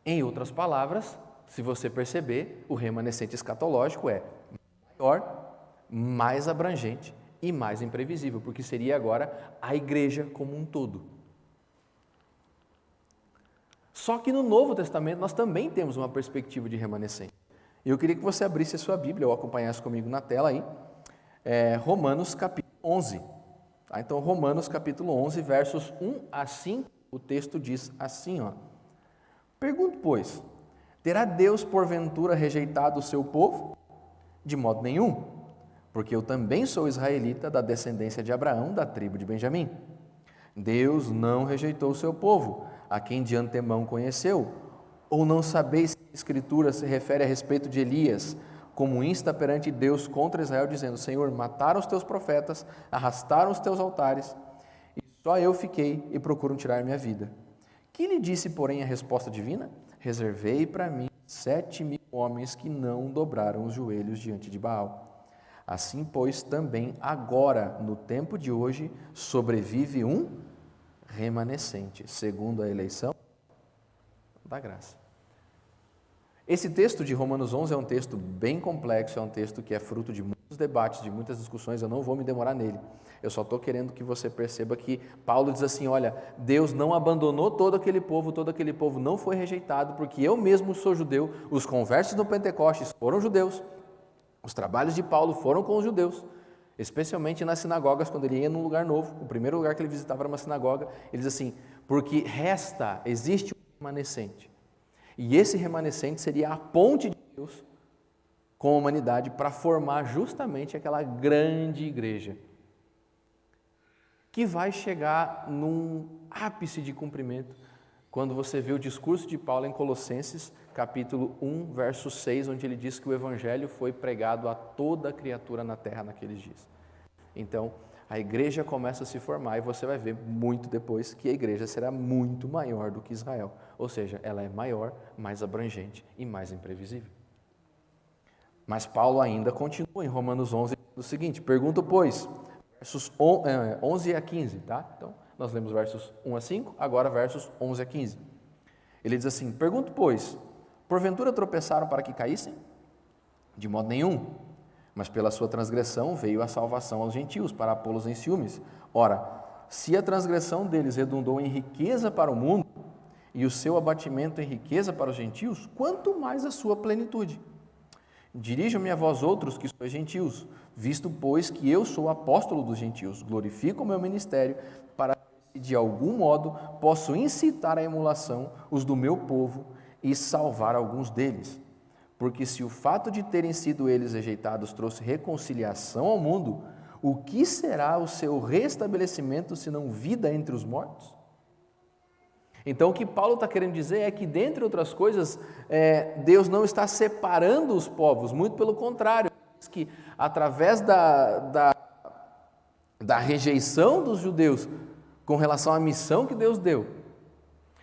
Em outras palavras, se você perceber, o remanescente escatológico é maior, mais abrangente e mais imprevisível, porque seria agora a igreja como um todo. Só que no Novo Testamento nós também temos uma perspectiva de remanescente. Eu queria que você abrisse a sua Bíblia ou acompanhasse comigo na tela aí, Romanos capítulo 11. Tá? Então, Romanos capítulo 11, versos 1 a 5, o texto diz assim, ó: Pergunto, pois, terá Deus porventura rejeitado o seu povo? De modo nenhum, porque eu também sou israelita da descendência de Abraão, da tribo de Benjamim. Deus não rejeitou o seu povo, a quem de antemão conheceu. Ou não sabeis que a Escritura se refere a respeito de Elias, como insta perante Deus contra Israel, dizendo: Senhor, mataram os teus profetas, arrastaram os teus altares, e só eu fiquei e procuram tirar minha vida. Que lhe disse, porém, a resposta divina? Reservei para mim 7.000 homens que não dobraram os joelhos diante de Baal. Assim, pois, também agora, no tempo de hoje, sobrevive um remanescente, segundo a eleição da graça. Esse texto de Romanos 11 é um texto bem complexo, é um texto que é fruto de muitos debates, de muitas discussões, eu não vou me demorar nele. Eu só estou querendo que você perceba que Paulo diz assim: olha, Deus não abandonou todo aquele povo não foi rejeitado, porque eu mesmo sou judeu, os conversos no Pentecostes foram judeus, os trabalhos de Paulo foram com os judeus, especialmente nas sinagogas, quando ele ia num lugar novo, o primeiro lugar que ele visitava era uma sinagoga, ele diz assim: porque existe um remanescente, e esse remanescente seria a ponte de Deus com a humanidade para formar justamente aquela grande igreja, que vai chegar num ápice de cumprimento, quando você vê o discurso de Paulo em Colossenses, capítulo 1, verso 6, onde ele diz que o evangelho foi pregado a toda criatura na terra naqueles dias. Então, a igreja começa a se formar, e você vai ver muito depois que a igreja será muito maior do que Israel, ou seja, ela é maior, mais abrangente e mais imprevisível. Mas Paulo ainda continua em Romanos 11, o seguinte: pergunto, pois, versos 11 a 15, tá? Então, nós lemos versos 1 a 5, agora versos 11 a 15. Ele diz assim: pergunto, pois, porventura tropeçaram para que caíssem? De modo nenhum, mas pela sua transgressão veio a salvação aos gentios, para pô-los em ciúmes. Ora, se a transgressão deles redundou em riqueza para o mundo, e o seu abatimento em riqueza para os gentios, quanto mais a sua plenitude. Dirijam-me a vós outros que sois gentios, visto, pois, que eu sou apóstolo dos gentios, glorifico o meu ministério, para que, de algum modo, posso incitar à emulação os do meu povo e salvar alguns deles. Porque se o fato de terem sido eles rejeitados trouxe reconciliação ao mundo, o que será o seu restabelecimento se não vida entre os mortos? Então, o que Paulo está querendo dizer é que, dentre outras coisas, Deus não está separando os povos, muito pelo contrário, que através da rejeição dos judeus com relação à missão que Deus deu,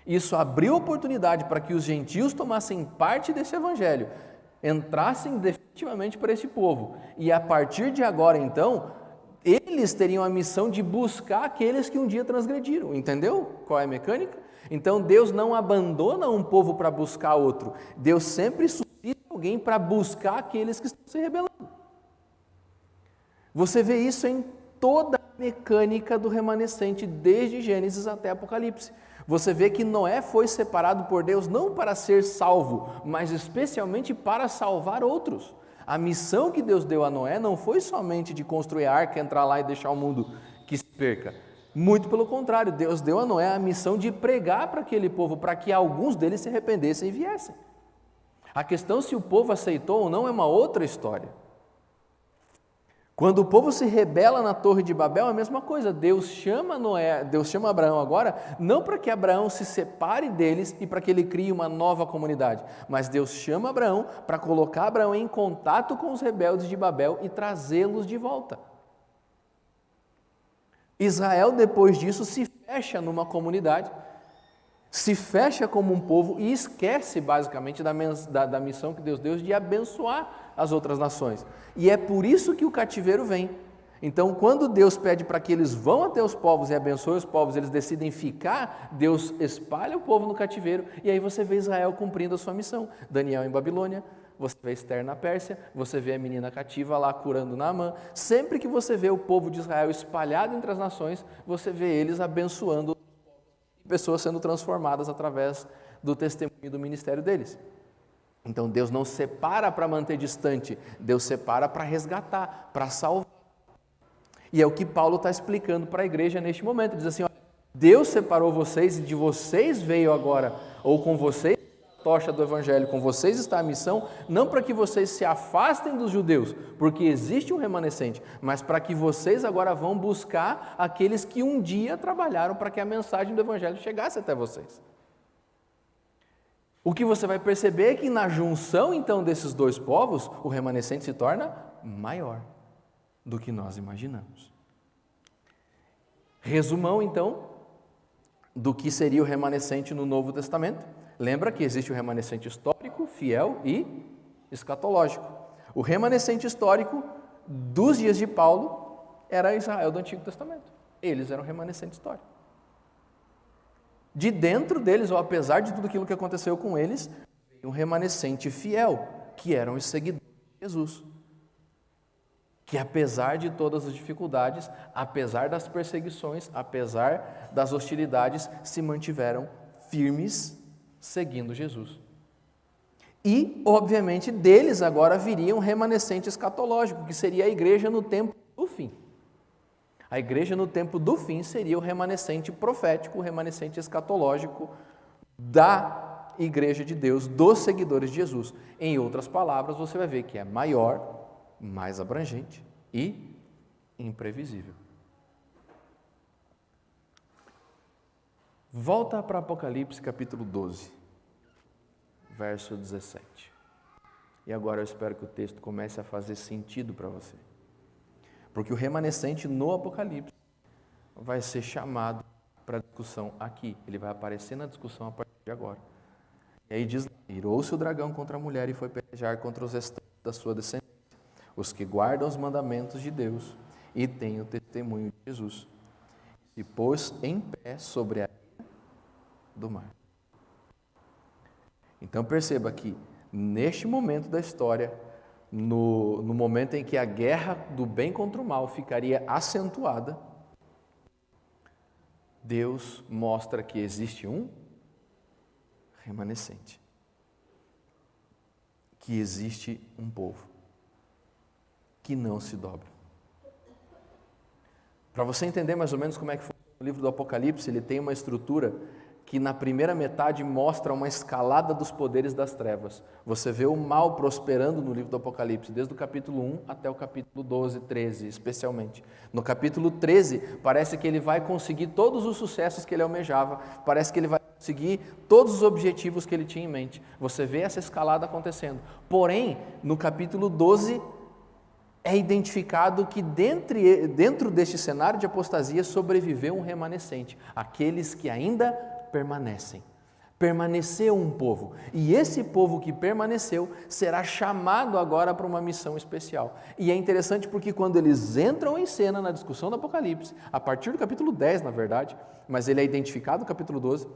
isso abriu oportunidade para que os gentios tomassem parte desse evangelho, entrassem definitivamente para esse povo, e a partir de agora, então, eles teriam a missão de buscar aqueles que um dia transgrediram. Entendeu qual é a mecânica? Então Deus não abandona um povo para buscar outro. Deus sempre suscita alguém para buscar aqueles que estão se rebelando. Você vê isso em toda a mecânica do remanescente, desde Gênesis até Apocalipse. Você vê que Noé foi separado por Deus não para ser salvo, mas especialmente para salvar outros. A missão que Deus deu a Noé não foi somente de construir a arca, entrar lá e deixar o mundo que se perca. Muito pelo contrário, Deus deu a Noé a missão de pregar para aquele povo, para que alguns deles se arrependessem e viessem. A questão se o povo aceitou ou não é uma outra história. Quando o povo se rebela na Torre de Babel, é a mesma coisa. Deus chama Abraão agora, não para que Abraão se separe deles e para que ele crie uma nova comunidade, mas Deus chama Abraão para colocar Abraão em contato com os rebeldes de Babel e trazê-los de volta. Israel, depois disso, se fecha numa comunidade, se fecha como um povo e esquece basicamente da missão que Deus deu de abençoar as outras nações. E é por isso que o cativeiro vem. Então, quando Deus pede para que eles vão até os povos e abençoem os povos, eles decidem ficar, Deus espalha o povo no cativeiro, e aí você vê Israel cumprindo a sua missão. Daniel em Babilônia, você vê Esther na Pérsia, você vê a menina cativa lá curando Naamã. Sempre que você vê o povo de Israel espalhado entre as nações, você vê eles abençoando pessoas sendo transformadas através do testemunho e do ministério deles. Então Deus não separa para manter distante, Deus separa para resgatar, para salvar. E é o que Paulo está explicando para a igreja neste momento. Ele diz assim, olha, Deus separou vocês e de vocês veio agora, ou com vocês a tocha do evangelho, com vocês está a missão, não para que vocês se afastem dos judeus, porque existe um remanescente, mas para que vocês agora vão buscar aqueles que um dia trabalharam para que a mensagem do evangelho chegasse até vocês. O que você vai perceber é que na junção então desses dois povos, o remanescente se torna maior do que nós imaginamos. Resumão então do que seria o remanescente no Novo Testamento. Lembra que existe o remanescente histórico, fiel e escatológico. O remanescente histórico dos dias de Paulo era Israel do Antigo Testamento. Eles eram remanescente histórico. De dentro deles, ou apesar de tudo aquilo que aconteceu com eles, veio um remanescente fiel, que eram os seguidores de Jesus. Que apesar de todas as dificuldades, apesar das perseguições, apesar das hostilidades, se mantiveram firmes seguindo Jesus. E, obviamente, deles agora viria um remanescente escatológico, que seria a igreja no tempo do fim. A igreja no tempo do fim seria o remanescente profético, o remanescente escatológico da igreja de Deus, dos seguidores de Jesus. Em outras palavras, você vai ver que é maior, mais abrangente e imprevisível. Volta para Apocalipse capítulo 12, verso 17. E agora eu espero que o texto comece a fazer sentido para você. Porque o remanescente no Apocalipse vai ser chamado para discussão aqui. Ele vai aparecer na discussão a partir de agora. E aí diz, irou-se o dragão contra a mulher e foi pelejar contra os restantes da sua descendência, os que guardam os mandamentos de Deus e têm o testemunho de Jesus. E pôs em pé sobre a areia do mar. Então perceba que neste momento da história, no momento em que a guerra do bem contra o mal ficaria acentuada, Deus mostra que existe um remanescente, que existe um povo que não se dobra. Para você entender mais ou menos como é que funciona o livro do Apocalipse, ele tem uma estrutura que na primeira metade mostra uma escalada dos poderes das trevas. Você vê o mal prosperando no livro do Apocalipse, desde o capítulo 1 até o capítulo 12, 13, especialmente. No capítulo 13, parece que ele vai conseguir todos os sucessos que ele almejava, parece que ele vai conseguir todos os objetivos que ele tinha em mente. Você vê essa escalada acontecendo. Porém, no capítulo 12, é identificado que dentro deste cenário de apostasia sobreviveu um remanescente, aqueles que ainda permanecem. Permaneceu um povo, e esse povo que permaneceu será chamado agora para uma missão especial. E é interessante porque quando eles entram em cena na discussão do Apocalipse, a partir do capítulo 10, na verdade, mas ele é identificado no capítulo 12,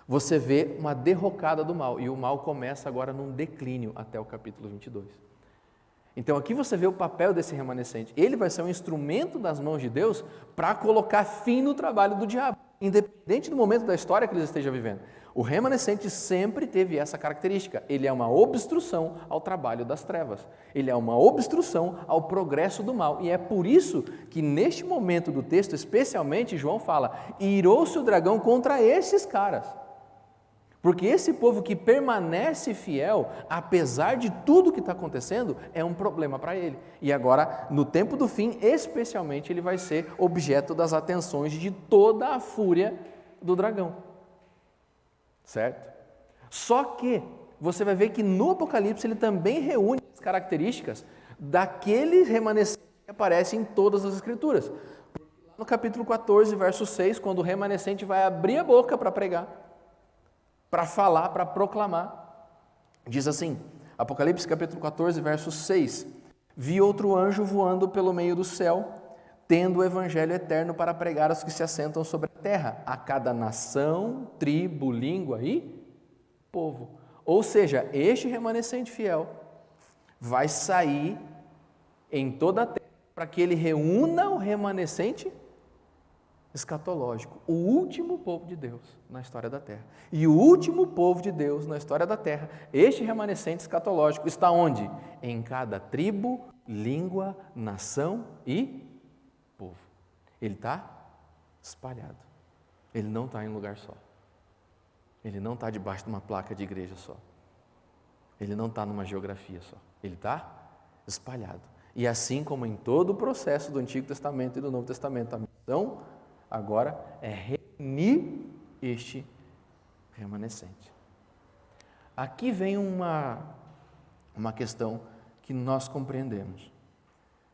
você vê uma derrocada do mal, e o mal começa agora num declínio até o capítulo 22. Então aqui você vê o papel desse remanescente. Ele vai ser um instrumento das mãos de Deus para colocar fim no trabalho do diabo, independente do momento da história que eles estejam vivendo. O remanescente sempre teve essa característica. Ele é uma obstrução ao trabalho das trevas. Ele é uma obstrução ao progresso do mal. E é por isso que neste momento do texto, especialmente, João fala: irou-se o dragão contra esses caras. Porque esse povo que permanece fiel, apesar de tudo que está acontecendo, é um problema para ele. E agora, no tempo do fim, especialmente, ele vai ser objeto das atenções de toda a fúria do dragão. Certo? Só que você vai ver que no Apocalipse ele também reúne as características daquele remanescente que aparece em todas as Escrituras. No capítulo 14, verso 6, quando o remanescente vai abrir a boca para pregar, para falar, para proclamar, diz assim, Apocalipse capítulo 14, verso 6, vi outro anjo voando pelo meio do céu, tendo o evangelho eterno para pregar aos que se assentam sobre a terra, a cada nação, tribo, língua e povo. Ou seja, este remanescente fiel vai sair em toda a terra para que ele reúna o remanescente escatológico, o último povo de Deus na história da terra. E o último povo de Deus na história da terra, este remanescente escatológico, está onde? Em cada tribo, língua, nação e povo. Ele está espalhado. Ele não está em lugar só. Ele não está debaixo de uma placa de igreja só. Ele não está numa geografia só. Ele está espalhado. E assim como em todo o processo do Antigo Testamento e do Novo Testamento, a missão agora é reunir este remanescente. Aqui vem uma questão que nós compreendemos.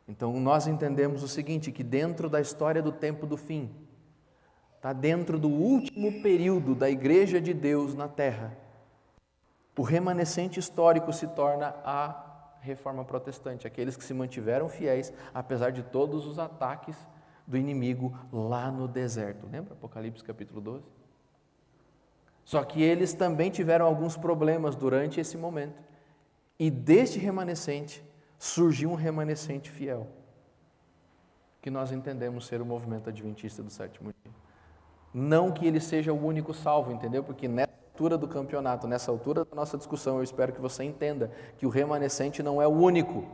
Então, nós entendemos o seguinte, que dentro da história do tempo do fim, está dentro do último período da Igreja de Deus na Terra, o remanescente histórico se torna a Reforma Protestante, aqueles que se mantiveram fiéis, apesar de todos os ataques do inimigo lá no deserto. Lembra Apocalipse capítulo 12? Só que eles também tiveram alguns problemas durante esse momento. E deste remanescente surgiu um remanescente fiel, que nós entendemos ser o movimento adventista do sétimo dia. Não que ele seja o único salvo, entendeu? Porque nessa altura do campeonato, nessa altura da nossa discussão, eu espero que você entenda que o remanescente não é o único.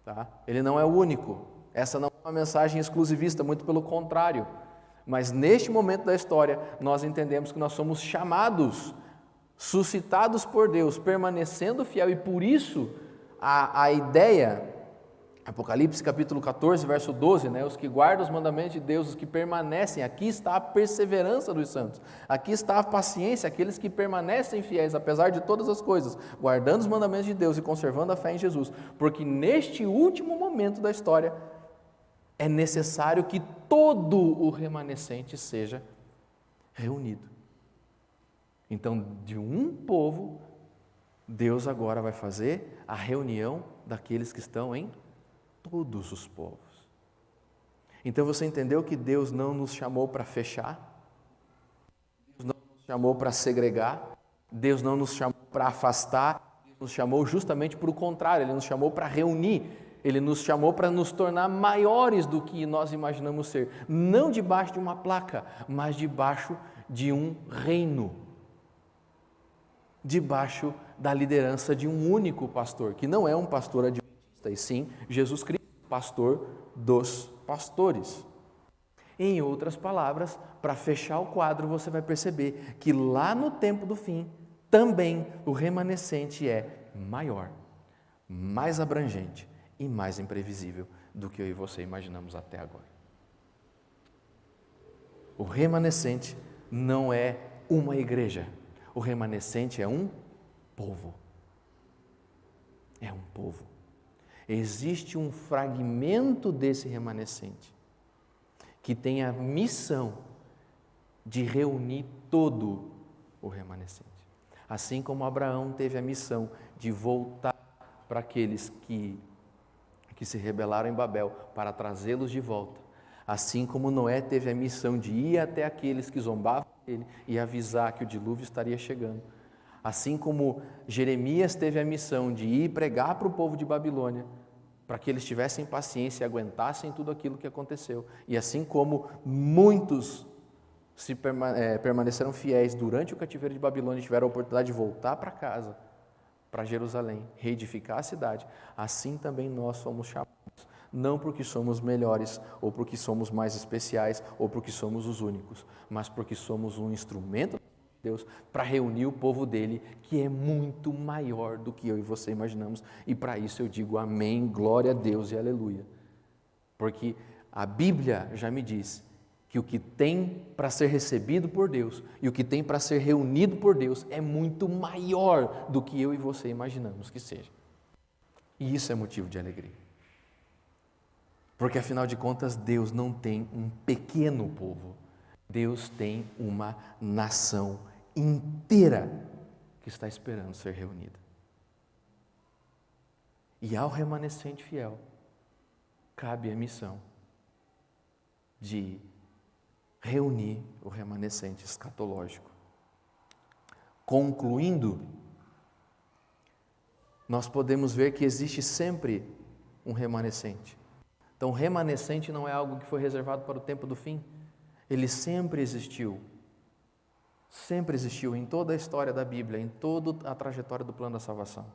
Tá? Ele não é o único. Essa não é uma mensagem exclusivista, muito pelo contrário. Mas neste momento da história, nós entendemos que nós somos chamados, suscitados por Deus, permanecendo fiel, e por isso a ideia, Apocalipse capítulo 14, verso 12, os que guardam os mandamentos de Deus, os que permanecem, aqui está a perseverança dos santos, aqui está a paciência, aqueles que permanecem fiéis, apesar de todas as coisas, guardando os mandamentos de Deus e conservando a fé em Jesus, porque neste último momento da história, é necessário que todo o remanescente seja reunido. Então, de um povo, Deus agora vai fazer a reunião daqueles que estão em todos os povos. Então, você entendeu que Deus não nos chamou para fechar? Deus não nos chamou para segregar? Deus não nos chamou para afastar? Deus nos chamou justamente para o contrário, Ele nos chamou para reunir. Ele nos chamou para nos tornar maiores do que nós imaginamos ser. Não debaixo de uma placa, mas debaixo de um reino. Debaixo da liderança de um único pastor, que não é um pastor adventista, e sim Jesus Cristo, pastor dos pastores. Em outras palavras, para fechar o quadro, você vai perceber que lá no tempo do fim, também o remanescente é maior, mais abrangente e mais imprevisível do que eu e você imaginamos até agora. O remanescente não é uma igreja, o remanescente é um povo. É um povo. Existe um fragmento desse remanescente que tem a missão de reunir todo o remanescente. Assim como Abraão teve a missão de voltar para aqueles que se rebelaram em Babel, para trazê-los de volta. Assim como Noé teve a missão de ir até aqueles que zombavam dele e avisar que o dilúvio estaria chegando. Assim como Jeremias teve a missão de ir pregar para o povo de Babilônia, para que eles tivessem paciência e aguentassem tudo aquilo que aconteceu. E assim como muitos permaneceram fiéis durante o cativeiro de Babilônia e tiveram a oportunidade de voltar para casa, para Jerusalém, reedificar a cidade, assim também nós somos chamados, não porque somos melhores, ou porque somos mais especiais, ou porque somos os únicos, mas porque somos um instrumento de Deus para reunir o povo dele, que é muito maior do que eu e você imaginamos, e para isso eu digo amém, glória a Deus e aleluia, porque a Bíblia já me diz que o que tem para ser recebido por Deus e o que tem para ser reunido por Deus é muito maior do que eu e você imaginamos que seja. E isso é motivo de alegria. Porque afinal de contas, Deus não tem um pequeno povo. Deus tem uma nação inteira que está esperando ser reunida. E ao remanescente fiel, cabe a missão de reunir o remanescente escatológico. Concluindo, nós podemos ver que existe sempre um remanescente. Então, o remanescente não é algo que foi reservado para o tempo do fim. Ele sempre existiu em toda a história da Bíblia, em toda a trajetória do plano da salvação.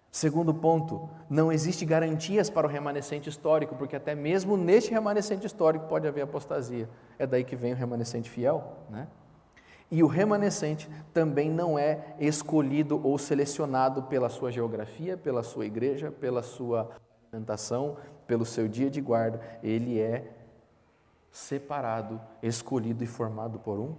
Segundo ponto, não existe garantias para o remanescente histórico, porque até mesmo neste remanescente histórico pode haver apostasia. É daí que vem o remanescente fiel, né? E o remanescente também não é escolhido ou selecionado pela sua geografia, pela sua igreja, pela sua alimentação, pelo seu dia de guarda. Ele é separado, escolhido e formado por um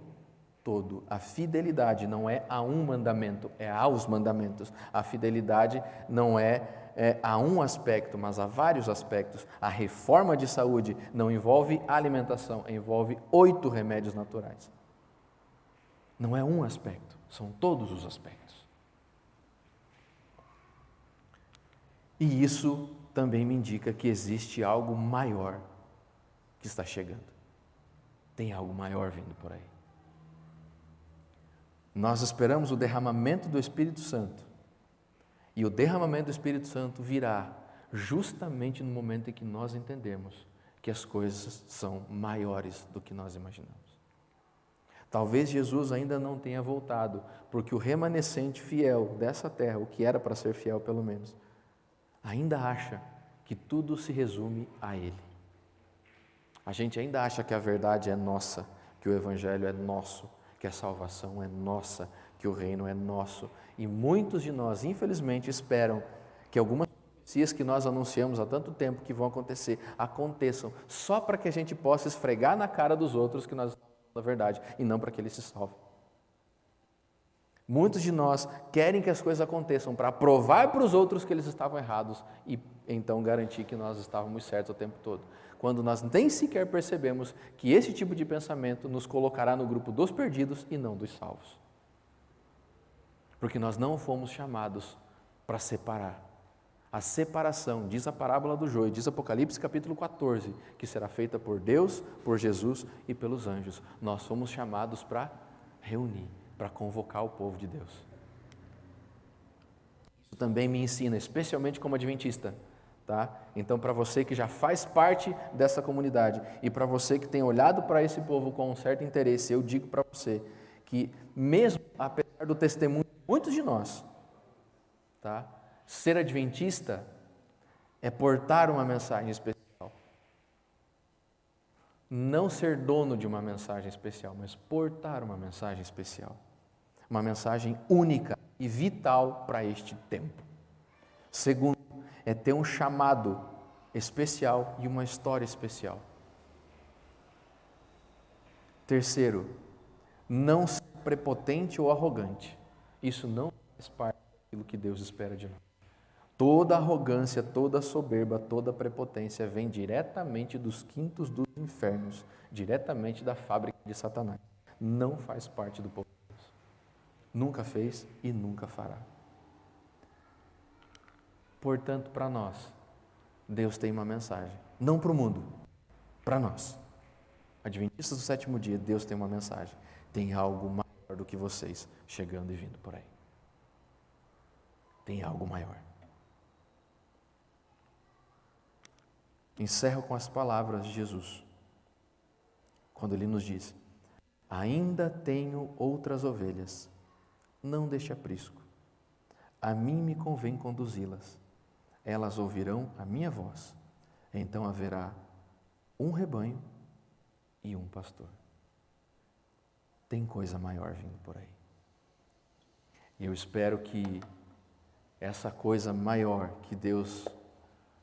todo. A fidelidade não é a um mandamento, é aos mandamentos. A fidelidade não é a um aspecto, mas a vários aspectos. A reforma de saúde não envolve alimentação, envolve 8 remédios naturais. Não é um aspecto, são todos os aspectos. E isso também me indica que existe algo maior que está chegando. Tem algo maior vindo por aí. Nós esperamos o derramamento do Espírito Santo. E o derramamento do Espírito Santo virá justamente no momento em que nós entendemos que as coisas são maiores do que nós imaginamos. Talvez Jesus ainda não tenha voltado, porque o remanescente fiel dessa terra, o que era para ser fiel pelo menos, ainda acha que tudo se resume a Ele. A gente ainda acha que a verdade é nossa, que o Evangelho é nosso, que a salvação é nossa, que o reino é nosso. E muitos de nós, infelizmente, esperam que algumas profecias que nós anunciamos há tanto tempo que vão acontecer, aconteçam, só para que a gente possa esfregar na cara dos outros que nós estamos falando a verdade, e não para que eles se salvem. Muitos de nós querem que as coisas aconteçam para provar para os outros que eles estavam errados e então garantir que nós estávamos certos o tempo todo. Quando nós nem sequer percebemos que esse tipo de pensamento nos colocará no grupo dos perdidos e não dos salvos. Porque nós não fomos chamados para separar. A separação, diz a parábola do joio, diz Apocalipse capítulo 14, que será feita por Deus, por Jesus e pelos anjos. Nós fomos chamados para reunir, para convocar o povo de Deus. Isso também me ensina, especialmente como adventista, tá? Então, para você que já faz parte dessa comunidade e para você que tem olhado para esse povo com um certo interesse, eu digo para você que mesmo apesar do testemunho de muitos de nós, tá? Ser adventista é portar uma mensagem especial. não ser dono de uma mensagem especial, mas portar uma mensagem especial. Uma mensagem única e vital para este tempo. Segundo, é ter um chamado especial e uma história especial. Terceiro, não ser prepotente ou arrogante. Isso não faz parte daquilo que Deus espera de nós. Toda arrogância, toda soberba, toda prepotência vem diretamente dos quintos dos infernos, diretamente da fábrica de Satanás. Não faz parte do povo de Deus. Nunca fez e nunca fará. Portanto, para nós, Deus tem uma mensagem. Não para o mundo, para nós. Adventistas do sétimo dia, Deus tem uma mensagem. Tem algo maior do que vocês chegando e vindo por aí. Tem algo maior. Encerro com as palavras de Jesus, quando Ele nos diz: ainda tenho outras ovelhas, não deixe aprisco. A mim me convém conduzi-las. Elas ouvirão a minha voz. Então haverá um rebanho e um pastor. Tem coisa maior vindo por aí. E eu espero que essa coisa maior que Deus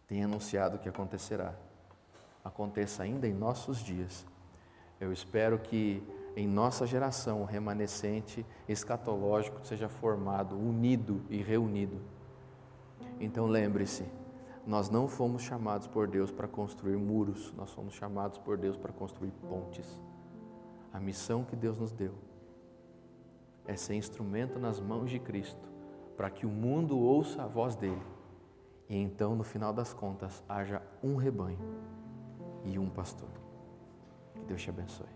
tem anunciado que acontecerá, aconteça ainda em nossos dias. Eu espero que em nossa geração o remanescente escatológico seja formado, unido e reunido. Então lembre-se, nós não fomos chamados por Deus para construir muros, nós fomos chamados por Deus para construir pontes. A missão que Deus nos deu é ser instrumento nas mãos de Cristo, para que o mundo ouça a voz dele. E então, no final das contas, haja um rebanho e um pastor. Que Deus te abençoe.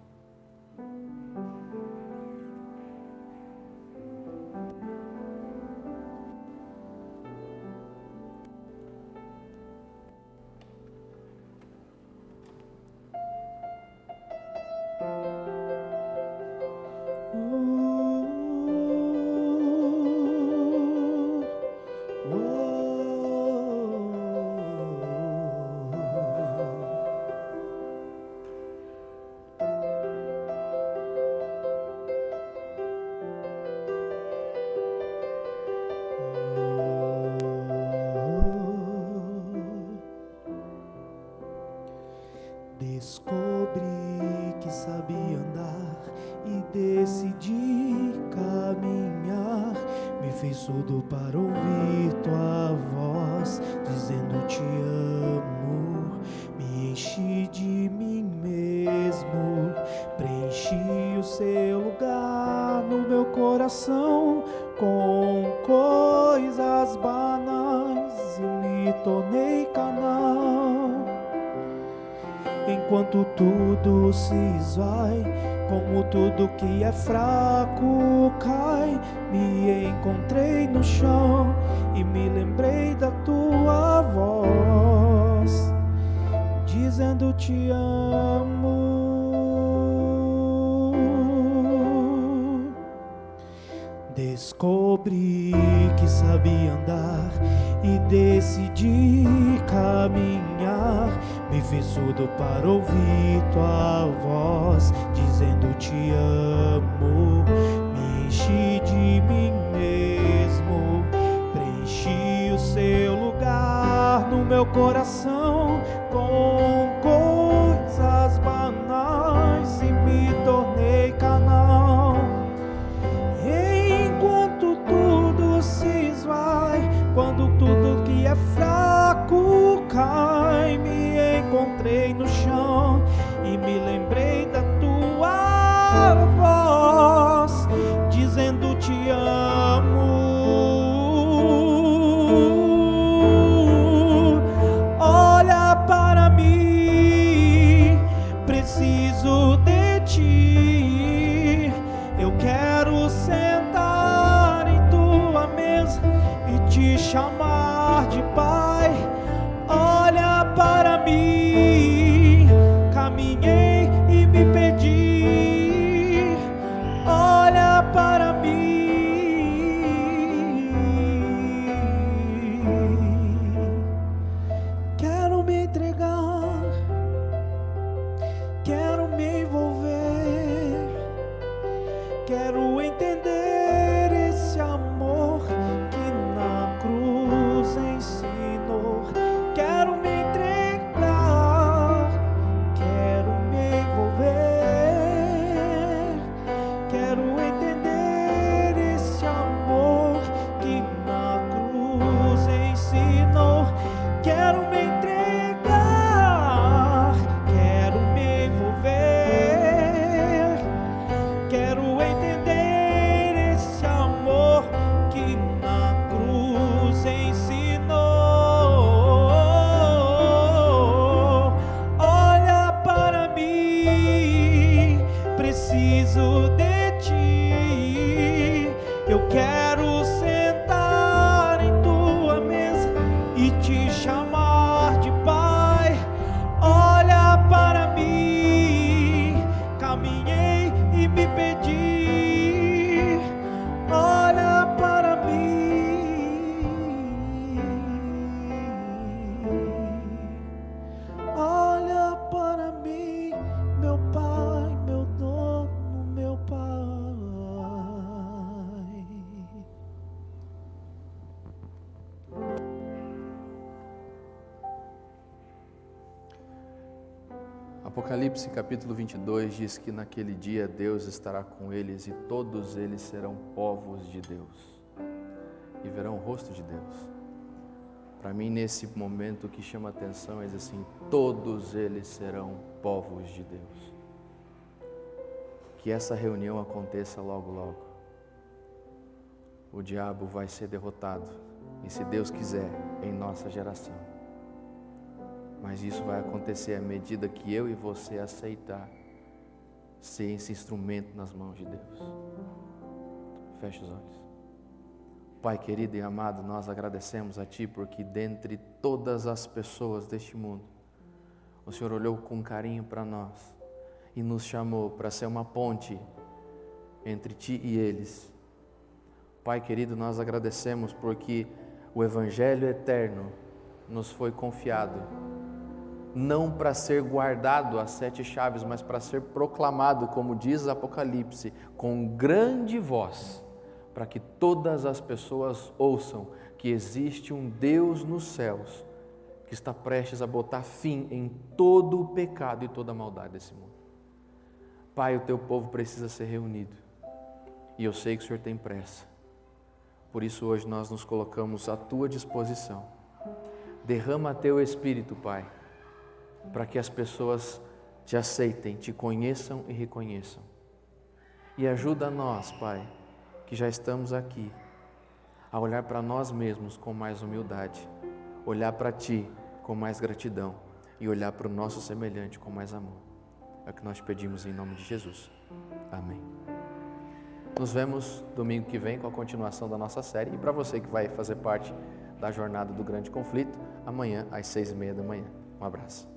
Descobri que sabia andar e decidi caminhar. Me fez surdo para ouvir tua voz, dizendo te amo. Me enchi de mim mesmo, preenchi o seu lugar no meu coração com coisas banais e me tornei canal. Enquanto tudo se esvai, como tudo que é fraco cai, me encontrei no chão e me lembrei da tua voz, dizendo te amo. Descobri que sabia andar e decidi caminhar. Me fiz surdo para ouvir tua voz, dizendo te amo. Me enchi de mim mesmo, preenchi o seu lugar no meu coração com coisas banais e me tornei canal. Enquanto tudo se esvai, quando tudo que é fraco cai, me encontrei no chão e me lembrei da tua voz, dizendo te amo. Olha para mim, preciso de ti. Eu quero sentar em tua mesa e te chamar de pai. Olha para mim, caminhei e me perdi. Olha para mim, quero me entregar, quero Apocalipse capítulo 22 diz que naquele dia Deus estará com eles e todos eles serão povos de Deus e verão o rosto de Deus. Para mim, nesse momento, o que chama atenção é assim: todos eles serão povos de Deus. Que essa reunião aconteça logo, logo. O diabo vai ser derrotado, e se Deus quiser, em nossa geração. Mas isso vai acontecer à medida que eu e você aceitar ser esse instrumento nas mãos de Deus. Feche os olhos. Pai querido e amado, nós agradecemos a Ti porque dentre todas as pessoas deste mundo, o Senhor olhou com carinho para nós e nos chamou para ser uma ponte entre Ti e eles. Pai querido, nós agradecemos porque o Evangelho eterno nos foi confiado, não para ser guardado às 7 chaves, mas para ser proclamado, como diz Apocalipse, com grande voz, para que todas as pessoas ouçam que existe um Deus nos céus que está prestes a botar fim em todo o pecado e toda a maldade desse mundo. Pai, o Teu povo precisa ser reunido e eu sei que o Senhor tem pressa. Por isso hoje nós nos colocamos à Tua disposição. Derrama Teu Espírito, Pai, para que as pessoas Te aceitem, Te conheçam e reconheçam. E ajuda nós, Pai, que já estamos aqui, a olhar para nós mesmos com mais humildade, olhar para Ti com mais gratidão e olhar para o nosso semelhante com mais amor. É o que nós pedimos em nome de Jesus. Amém. Nos vemos domingo que vem com a continuação da nossa série. E para você que vai fazer parte da jornada do grande conflito, amanhã às 6:30 da manhã. Um abraço.